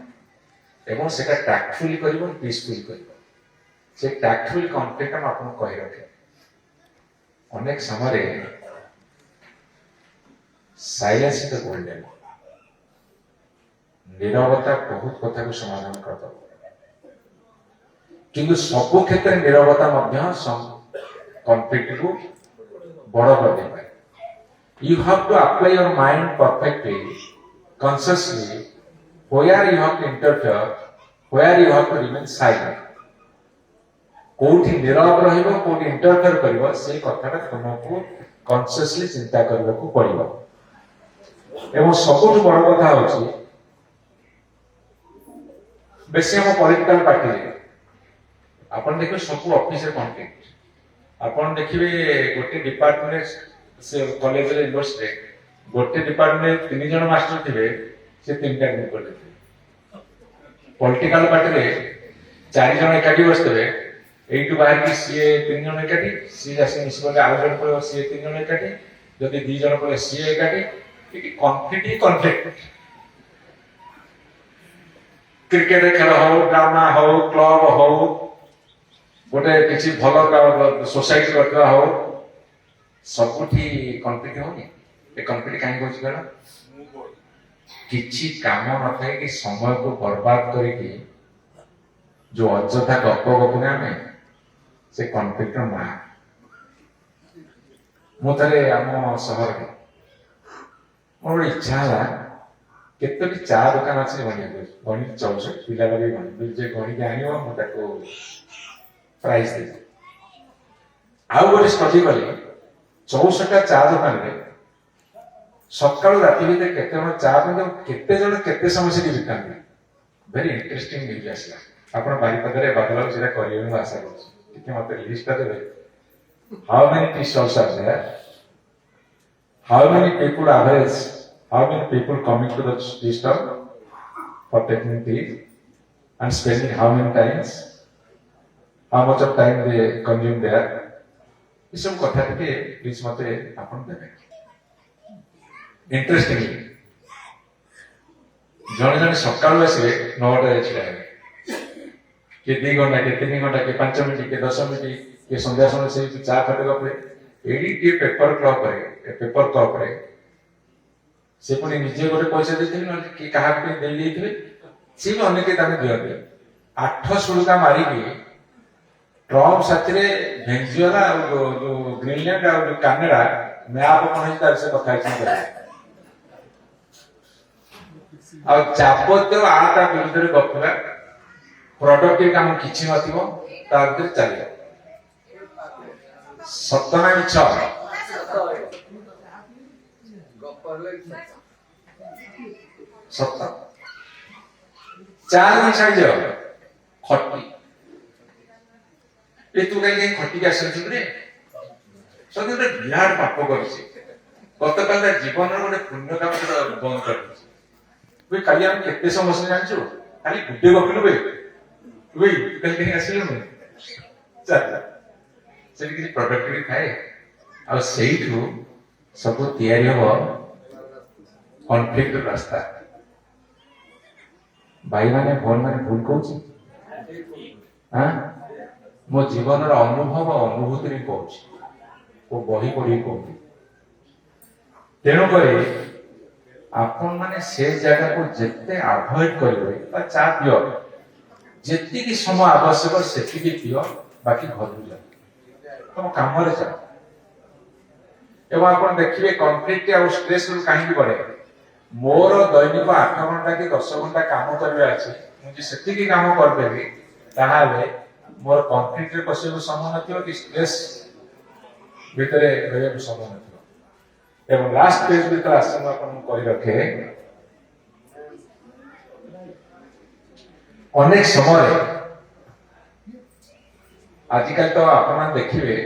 एवं सेटा टैक्टफुली करिवो पीसफुली करिवो से टैक्टफुल कॉन्फ्लिक्ट हम आपन कहि रखे अनेक समय रे साइलेंस इज द गोल्डन नीरवता बहुत कथा को समाधान कर दो किंतु सब क्षेत्र में नीरवता मध्य कॉन्फ्लिक्ट को बड़ कर दे पाए You have to apply your mind perfectly, consciously, where you have to interfere, where you have to remain silent. କୋଉଠି ନିରବ ରହିବ କୋଉଠି ଇଣ୍ଟରଫିୟର କରିବ ସେଇ କଥାଟା ତୁମକୁ କନସିୟସଲି ଚିନ୍ତା କରିବାକୁ ପଡିବ। ଏବଂ ସବୁଠୁ ବଡ କଥା ହଉଛି ବେଶୀ ଆମ ପଲିଟିକାଲ ପାର୍ଟିରେ ଆପଣ ଦେଖିବେ ସବୁ ଅଫିସରେ କନଫ୍ଲିକ୍ଟ। ଆପଣ ଦେଖିବେ ଗୋଟେ ଡିପାର୍ଟମେଣ୍ଟ ସେ କଲେଜରେ ୟୁନିଭର୍ସିଟିରେ ଗୋଟେ ଡିପାର୍ଟମେଣ୍ଟ 3 ଜଣ ମାଷ୍ଟର ଥିବେ ସେ 3ଟା ଗ୍ରୁପ କରିଥିବେ। ପଲିଟିକାଲ ପାର୍ଟିରେ 4 ଜଣ ଏକାଠି ବସିଥିବେ এইটু বাহিরকি সিଏ 3 ଜଣ ଏକାଠି ସିଏ ଆସି ମିଶିଗଲେ ଆଉ ଜଣ ପଳେଇବ ସିଏ 3 ଜଣ ଏକାଠି ଯଦି 2 ଜଣ ପଳେଇବ ସିଏ ଏକାଠି ଟିକେ କନଫ୍ଲିକ୍ଟ କ୍ରିକେଟ ଖେଳ ହଉ ଡ୍ରାମା ହଉ କ୍ଲବ ହଉ ଗୋଟେ କିଛି ଭଲ ସୋସାଇଟି କରିଥିବା ହଉ ସବୁଠି କନଫ୍ଲିକ୍ଟ ହଉନି। ଏ କନଫ୍ଲିକ୍ଟ କାହିଁକି ହଉଛି କହିଲ କିଛି କାମ ନଥାଏ କି ସମୟକୁ ବର୍ବାଦ କରିକି ଯୋଉ ଅଯଥା ଗପ ଗପୁନେ ଆମେ ସେ କନଫ୍ଲିକ୍ଟର ମା। ମୁଁ ଥରେ ଆମ ସହରରେ ମୋର ଗୋଟେ ଇଚ୍ଛା ହେଲା କେତୋଟି ଚା ଦୋକାନ ଅଛି ଗଣିବାକୁ ଗଣି 64 ପିଲା ଲଗେଇ ଗଣି ଯେ ଗଣିକି ଆଣିବ ମୁଁ ତାକୁ ପ୍ରାଇଜ ଦେବି। ଆଉ ଗୋଟେ ଷ୍ଟଡି କଲି 64ଟା ଚା ଦୋକାନରେ ସକାଳୁ ରାତି ଭିତରେ କେତେ ଜଣ ଚା ପିଅନ୍ତି କେତେ ଜଣ କେତେ ସମୟ ସେଠି ବିକନ୍ତି। ଭେରି ଇଣ୍ଟରେଷ୍ଟିଂ ନ୍ୟୁଜ ଆସିଲା। ଆପଣ ବାରିପଦାରେ ବଦଳାଉ ସେଟା କରିବେ ମୁଁ ଆଶା କରୁଛି। ଟିକେ ମତେ ଲିଷ୍ଟଟା ଦେବେ। How many tea stalls are there? How many people average? How many people coming to the tea stall for taking tea and spending how many times? How much of time they consume there? ଏସବୁ କଥା ଟିକେ please ମତେ ଆପଣ ଦେବେ। ଇଣ୍ଟରେଷ୍ଟିଂଲି ଜଣେ ଜଣେ ସକାଳୁ ଆସିବେ 9ଟାରେ ଛିଡ଼ା ହେବେ କିଏ 2 ଘଣ୍ଟା କିଏ 3 ଘଣ୍ଟା କିଏ 5 ମିନିଟ୍ କିଏ 10 ମିନିଟ୍ କିଏ ସନ୍ଧ୍ୟା ସମୟ ସେ ଚା ଫାଟେ ଗପେ ଏଇଠି କିଏ ପେପର କପରେ ସେ ପୁଣି ନିଜେ ଗୋଟେ ପଇସା ଦେଇଥିବେ ନହେଲେ କିଏ କାହାକୁ ଦେଇ ଦେଇଥିବେ ସିଏ ବି ଅନ୍ୟ କେହି ତାଙ୍କୁ ଦିଅନ୍ତି। 8 ସୁଳୁକା ମାରିକି ଟ୍ରମ୍ପ ସାଥିରେ ଭେନେଜୁଏଲା ଆଉ ଯୋଉ ଗ୍ରୀନଲ୍ୟାଣ୍ଡ ଆଉ ଯୋଉ କାନାଡା ମ୍ୟାପ କଣ ହେଇଛି ତାର ସେ କଥା ହେଇଛି ଆଉ ଯାବତୀୟ ଆ ତା ବିରୁଦ୍ଧରେ ଗପିବା ପ୍ରଡକ୍ଟିଭ କାମ କିଛି ନଥିବ ତା ଭିତରେ ଚାଲିବ। ସତ ନା ମିଛ? ସତ। ଚା ଛାଡ଼ିଯାଅ ଖଟି ଏ ତୁ କାହିଁକି ଖଟିକି ଆସିଛୁ ରେ ସତେ ଗୋଟେ ବିରାଟ ପାପ କରିଛି। ଗତକାଲି ତା ଜୀବନର ଗୋଟେ ପୁଣ୍ୟ କାମ ବନ୍ଦ କରିଦେଇଛି। କାଲି ଆମେ କେତେ ସମସ୍ୟା ଜାଣିଛୁ ଖାଲି ଗୁଟେ ଗପିଲୁ କାଲି ଆସିଲୁ ଚାଲ ସେଠି କିଛି ପ୍ରଡକ୍ଟିଭ ଥାଏ ଆଉ ସେଇଠୁ ସବୁ ତିଆରି ହବ କନଫ୍ଲିକ୍ଟ ରାସ୍ତା। ଭାଇମାନେ ଭଉଣୀମାନେ ଭୁଲ କହୁଛି ମୋ ଜୀବନର ଅନୁଭବ ଅନୁଭୂତିରେ କହୁଛି ଓ ବହି ପଢିକି କହୁଛି। ତେଣୁକରି ଆପଣ ମାନେ ସେ ଜାଗାକୁ ଯେତେ ଆଭଏଡ କରିବେ ବା ଚା ପିଅ ଯେତିକି ସମୟ ଆବଶ୍ୟକ ସେତିକି ପିଅ ବାକି ଘରକୁ ଯାଅ ତମ କାମରେ ଯାଅ। ଏବଂ ଆପଣ ଦେଖିବେ କନଫ୍ଲିକ୍ଟ ଆଉ ଷ୍ଟ୍ରେସ କାହିଁକି ବଢେ। ମୋର ଦୈନିକ 8 ଘଣ୍ଟା କି 10 ଘଣ୍ଟା କାମ କରିବା ଅଛି ମୁଁ ଯଦି ସେତିକି କାମ କରିଦେବି ତାହେଲେ ମୋର କନଫ୍ଲିକ୍ଟରେ ପଶିବାକୁ ସମୟ ନଥିବ କି ଷ୍ଟ୍ରେସ ଭିତରେ ରହିବାକୁ ସମୟ ନଥିବ। ଏବଂ ଲାଷ୍ଟ ପେଜ ଭିତରେ ଆସି ମୁଁ ଆପଣଙ୍କୁ କହି ରଖେ ଅନେକ ସମୟରେ ଆଜିକାଲି ତ ଆପଣମାନେ ଦେଖିବେ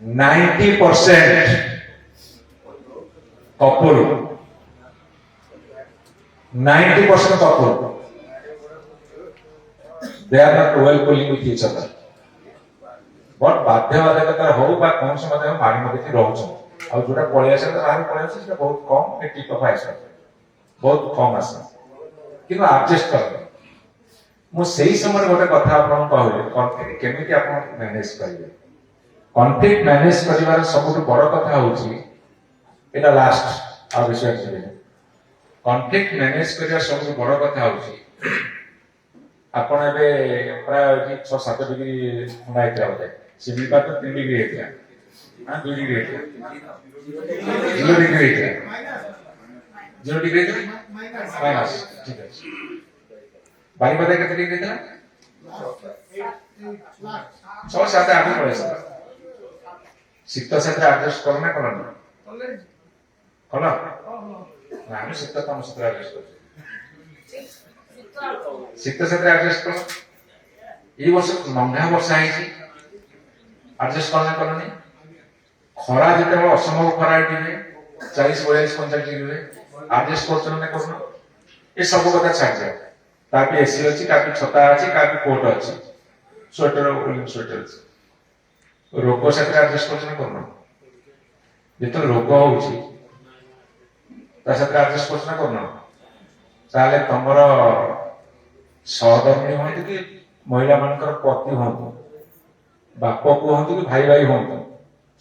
90% couple 90% couple they are not well pulling with each other but ବାଧ୍ୟବାଧକତା ହଉ ବା କୌଣସି ମଧ୍ୟ ମାରି ମରିକି ରହୁଛନ୍ତି ଆଉ ଯୋଉଟା ପଳେଇ ଆସେ ବାହାରୁ ପଳେଇ ଆସେ ସେଟା ବହୁତ କମ ଟିପ ଅଫ ଆସେ ବହୁତ କମ ଆସେ କିନ୍ତୁ ଆଡଜଷ୍ଟ କରନ୍ତି। ମୁଁ ସେଇ ସମୟରେ ଗୋଟେ କଥା ଆପଣଙ୍କୁ କହିବି କନଫ୍ଲିକ୍ଟ କେମିତି ଆପଣ ମ୍ୟାନେଜ କରିବେ। କନଫ୍ଲିକ୍ଟ ମ୍ୟାନେଜ କରିବାର ସବୁଠୁ ବଡ କଥା ହଉଛି ଏଟା ଲାଷ୍ଟ ଆଉ ବିଷୟରେ ଯିବେ। କନଫ୍ଲିକ୍ଟ ମ୍ୟାନେଜ କରିବା ସବୁଠୁ ବଡ କଥା ହଉଛି ଆପଣ ଏବେ ପ୍ରାୟ 6-7 ଡିଗ୍ରୀ ଥଣ୍ଡା ହେଇଥିଲା ବୋଧେ ଶିମିଳିପାଳ ତ 3 ଡିଗ୍ରୀ ହେଇଥିଲା 2 ଡିଗ୍ରୀ ହେଇଥିଲା 0 ଡିଗ୍ରୀ ହେଇଥିଲା 0 ডিগ্রি ହେଇଥିଲା ମାଇନସ୍ ଠିକ ଅଛି ବାରିପଦା କେତେ ଡିଗ୍ରୀ ହେଇଥିଲା 6-7-8 ପଳେଇ ଶୀତ ସେଥିରେ ଆଡଜଷ୍ଟ କଲ ନା କଲନି କଲ ନା ଆମେ ଶୀତ ତମ ସେଥିରେ ଆଡଜଷ୍ଟ କରୁଛୁ ଶୀତ ସେଥିରେ ଆଡଜଷ୍ଟ କଲ ଏଇ ବର୍ଷ ଲଙ୍ଘା ବର୍ଷା ହେଇଛି ଆଡଜଷ୍ଟ କଲ ନା କଲନି ଖରା ଯେତେବେଳେ ଅସମ୍ଭବ ଖରା ଏଠି ହୁଏ 40-42-45 ଡିଗ୍ରୀ ହୁଏ ଆଡଜଷ୍ଟ କରୁଛ ନା କରୁନ ଏ ସବୁ କଥା ଛାଡ଼ିଯାଅ କାହାକୁ ଏସି ଅଛି କାହାକୁ ଛତା ଅଛି କାହାକୁ କୋଟ ଅଛି ସ୍ୱେଟର ସ୍ୱେଟର ଅଛି ରୋଗ ସାଥିରେ ଆଡଜଷ୍ଟ କରୁଛ ନା କରୁନ ଯେତେବେଳେ ରୋଗ ହଉଛି ତା ସାଥିରେ ଆଡଜଷ୍ଟ କରୁଛ ନା କରୁନ ତାହେଲେ ତମର ସହଧର୍ମୀ ହୁଅନ୍ତୁ କି ମହିଳା ମାନଙ୍କର ପତି ହୁଅନ୍ତୁ ବାପ ହୁଅନ୍ତୁ କି ଭାଇ ଭାଇ ହୁଅନ୍ତୁ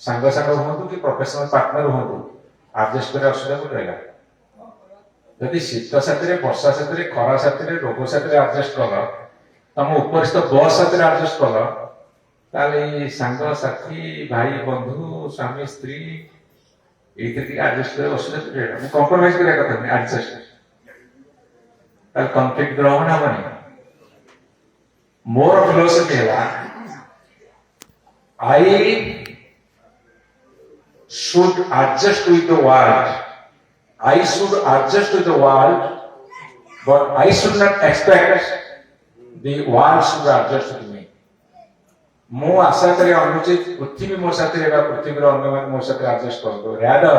ସାଙ୍ଗ ହୁଅନ୍ତୁ କି ପ୍ରଫେସନାଲ ପାର୍ଟନର ହୁଅନ୍ତୁ ଆଡଜଷ୍ଟ କରିବା ଅସୁବିଧା କୋଉଠି ରହିଲା ଯଦି ଶୀତ ସାଥିରେ ବର୍ଷା ସାଥିରେ ଖରା ସାଥିରେ ରୋଗ ସାଥିରେ ଆଡଜଷ୍ଟ କଲ ତମ ଉପରିସ୍ଥ ବସ୍ ସାଥିରେ ଆଡଜଷ୍ଟ କଲ ତାହେଲେ ଏଇ ସାଙ୍ଗ ସାଥୀ ଭାଇ ବନ୍ଧୁ ସ୍ୱାମୀ ସ୍ତ୍ରୀ ଏଇଥିରେ ଟିକେ ଆଡଜଷ୍ଟ କରିବା ଅସୁବିଧା କୋଉଠି ରହିଲା ମୁଁ କମ୍ପ୍ରମାଇଜ କରିବା କଥା ନୁହେଁ ଆଡଜଷ୍ଟ ତାହେଲେ କନଫ୍ଲିକ୍ଟ ରହିବ ନା ହବନି ମୋର ଫିଲୋସଫି ହେଲା I should adjust with the world. I should adjust with the world, but I should not expect the world should adjust with me. ମୁଁ ଆଶା କରେ ଅନୁଚିତ ପୃଥିବୀ ମୋ ସାଥିରେ ବା ପୃଥିବୀର ଅନ୍ୟମାନେ ମୋ ସାଥିରେ ଆଡଜଷ୍ଟ କରନ୍ତୁ ରାଦର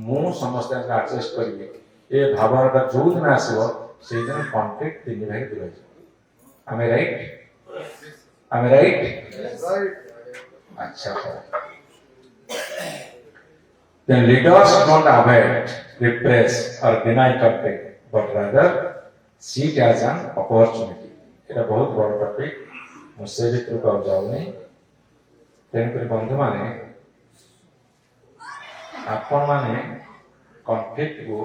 ମୁଁ ସମସ୍ତଙ୍କୁ ଆଡଜଷ୍ଟ କରିବି ଏ ଭାବନାଟା ଯୋଉଦିନ ଆସିବ ସେଇଦିନ କନଫ୍ଲିକ୍ଟ ତିନି ଭାଇ ଦୂର ହେଇଯିବ ଆମେ ରାଇଟ୍ ଆମେ ରାଇଟ୍ अच्छा then leaders don't avoid, repress or deny conflict but rather see it as an opportunity এটা ବହୁତ ବଡ଼ ଟପିକ ମୁଁ ସେ ଭିତରକୁ ଆଉ ଯାଉନି ତେଣୁକରି ବନ୍ଧୁମାନେ ଆପଣମାନେ କନଫ୍ଲିକ୍ଟକୁ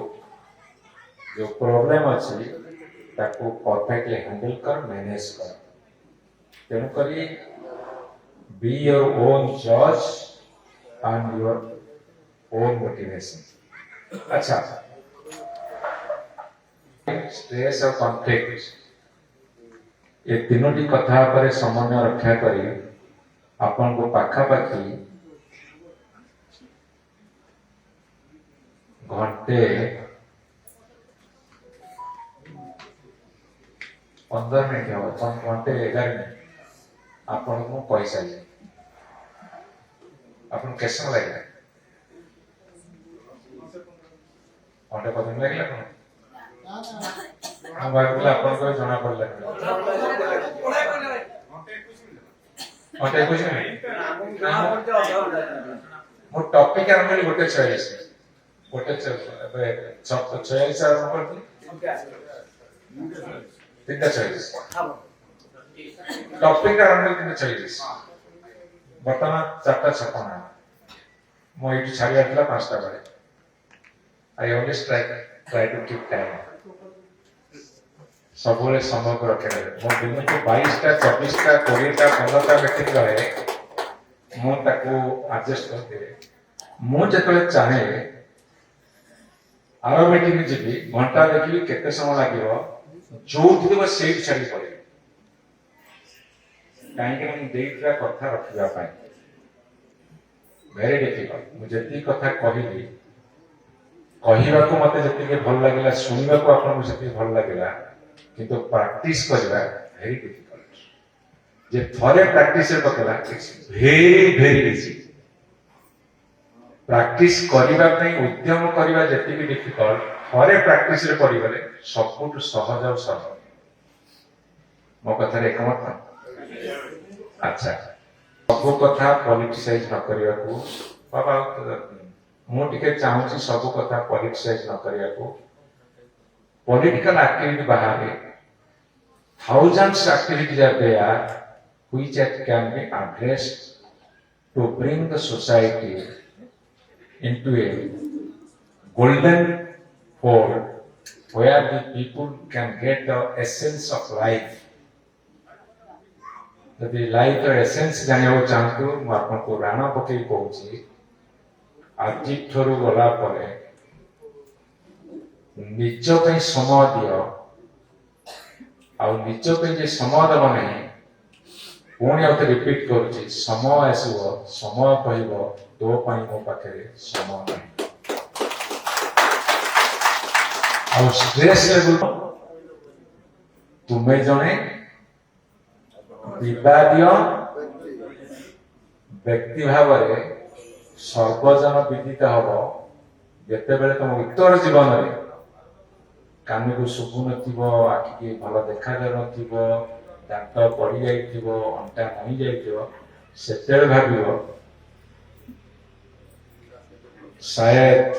ଯୋଉ ପ୍ରୋବ୍ଲେମ ଅଛି ତାକୁ ପରଫେକ୍ଟଲି ହ୍ୟାଣ୍ଡେଲ କର ମ୍ୟାନେଜ କର ତେଣୁକରି be your own judge and your own motivation. अच्छा स्ट्रेस और कॉन्फ्लिक्ट ये तीनोटी कथा पर समन्वय रक्षा करी अपन को पाखापाखि घंटे 15 मिनट हो घंटे 11 मिनट अपन को पैसा ले अपन कैसे लगेगा घंटे 15 मिनट लगेगा हम भाई अपन को जाना पड़ला घंटे कुछ नहीं मो टॉपिक आरंभ करी गोटे 46 गोटे 46 आरंभ करती तीनटा 46 टॉपिक आरंभ करती 46 बर्तमान 4:56 मो एठी छाड़ी आटला 5टा बेले I always try to keep time सबले समय को रखे मो दिन को 22टा 24टा 20टा 15टा मीटिंग रहे मो ताको एडजस्ट कर दे मो जेतले चाहे आरो मीटिंग जीवी घंटा देखिबी केते समय लागिवो जो थिबो सेट छाड़ी पड़े काहे कि देइत्रा कथा रखिबा पाए वेरी डिफिकल्ट मुझे ती कथा कहिली कहिबा को मते जति भल लागिला सुनिबा को आपन को जति भल लागिला किंतु प्रैक्टिस करबा वेरी डिफिकल्ट जे थरे प्रैक्टिस पकला इट्स वेरी इजी प्रैक्टिस करबा पई उद्यम करबा जति भी डिफिकल्ट थरे प्रैक्टिस रे पड़ी गले सबुठ सहज और सरल मो कथा रे एकमत अच्छा सब कथा पॉलिटिसाइज न करिया को बाबा मु टिके चाहूची सब कथा पॉलिटिसाइज न करिया को पॉलिटिकल एक्टिविटी बाहर thousands activities are there which can be addressed to bring the society into a golden fold where the people can get the essence of life. यदि लाइफ एसेंस जानिबो चाहतु म आपन को राणा पकई कहूची आज ठरू गला परे ନିଜ ପାଇଁ ସମୟ ଦିଅ ଆଉ ନିଜ ପାଇଁ ଯେ ସମୟ ଦେବ ନାହିଁ ପୁଣି ଆଉ ରିପିଟ କରୁଛି ସମୟ ଆସିବ ସମୟ କହିବ ତୋ ପାଇଁ ମୋ ପାଖରେ ସମୟ ନାହିଁ ଆଉ ଷ୍ଟ୍ରେସ୍ ଲେବୁଲ ତୁମେ ଜଣେ ବିବାଦୀୟ ବ୍ୟକ୍ତି ଭାବରେ ସର୍ବଜନ ବିଦିତ ହବ ଯେତେବେଳେ ତମ ଉତ୍ତର ଜୀବନରେ କାନକୁ ଶୁଭୁନଥିବ ଆଖିକି ଭଲ ଦେଖାଯାଉନଥିବ ଦାନ୍ତ ପଡି ଯାଇଥିବ ଅଣ୍ଟା ନଇଁ ଯାଇଥିବ ସେତେବେଳେ ଭାବିବ ସାୟଦ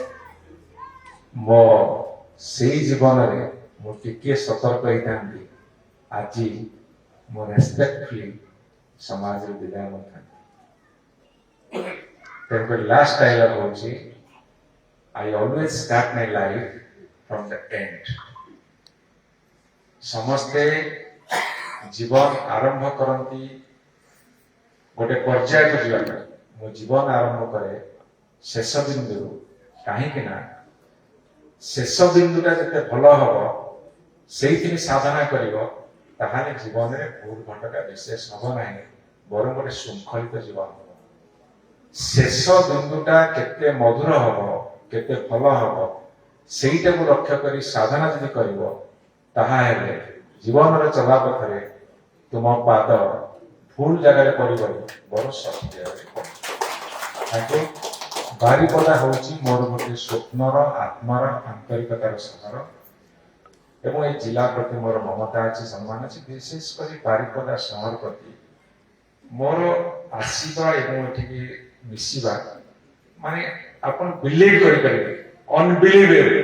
ମୋ ସେଇ ଜୀବନରେ ମୁଁ ଟିକିଏ ସତର୍କ ହେଇଥାନ୍ତି ଆଜି ମୁଁ ରେସ୍ପେକ୍ଟଫୁଲି ସମାଜରେ ବିଦାୟ ନେଇଥାନ୍ତି ତେଣୁକରି ଲାଷ୍ଟ ଡାଇଲଗ ହଉଛି I always start my life from the end. ସମସ୍ତେ ଜୀବନ ଆରମ୍ଭ କରନ୍ତି ଗୋଟେ ପର୍ଯ୍ୟାୟକୁ ଯିବା ପାଇଁ ମୁଁ ଜୀବନ ଆରମ୍ଭ କରେ ଶେଷ ବିନ୍ଦୁରୁ କାହିଁକି ନା ଶେଷ ବିନ୍ଦୁଟା ଯେତେ ଭଲ ହବ ସେଇଥିରେ ସାଧନା କରିବ ତାହେଲେ ଜୀବନରେ ଭୁଲ ଭଟକା ବିଶେଷ ହବ ନାହିଁ ବରଂ ଗୋଟେ ଶୃଙ୍ଖଳିତ ଜୀବନ ହବ ଶେଷ ବିନ୍ଦୁଟା କେତେ ମଧୁର ହବ କେତେ ଭଲ ହବ ସେଇଟାକୁ ଲକ୍ଷ୍ୟ କରି ସାଧନା ଯଦି କରିବ ତାହେଲେ ଜୀବନର ଚଲାପଥରେ ତୁମ ପାଦ ଭୁଲ ଜାଗାରେ ପଡ଼ିବନି ବଡ଼ ସଠିକ ଜାଗାରେ ପଡ଼ିବ ତାକୁ ବାରିପଦା ହଉଛି ମୋର ଗୋଟିଏ ସ୍ୱପ୍ନର ଆତ୍ମାର ଆନ୍ତରିକତାର ସହର ଏବଂ ଏ ଜିଲ୍ଲା ପ୍ରତି ମୋର ମମତା ଅଛି ସମ୍ମାନ ଅଛି ବିଶେଷ କରି ବାରିପଦା ସହର ପ୍ରତି ମୋର ଆସିବା ଏବଂ ଏଠିକି ମିଶିବା ମାନେ ଆପଣ ବିଲିଭ କରିପାରିବେ ଅନବିଲିଭେବଲ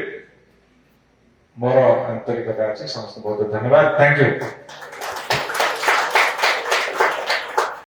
ମୋର ଆନ୍ତରିକତା ଅଛି ସମସ୍ତଙ୍କୁ ବହୁତ ଧନ୍ୟବାଦ ଥ୍ୟାଙ୍କ ୟୁ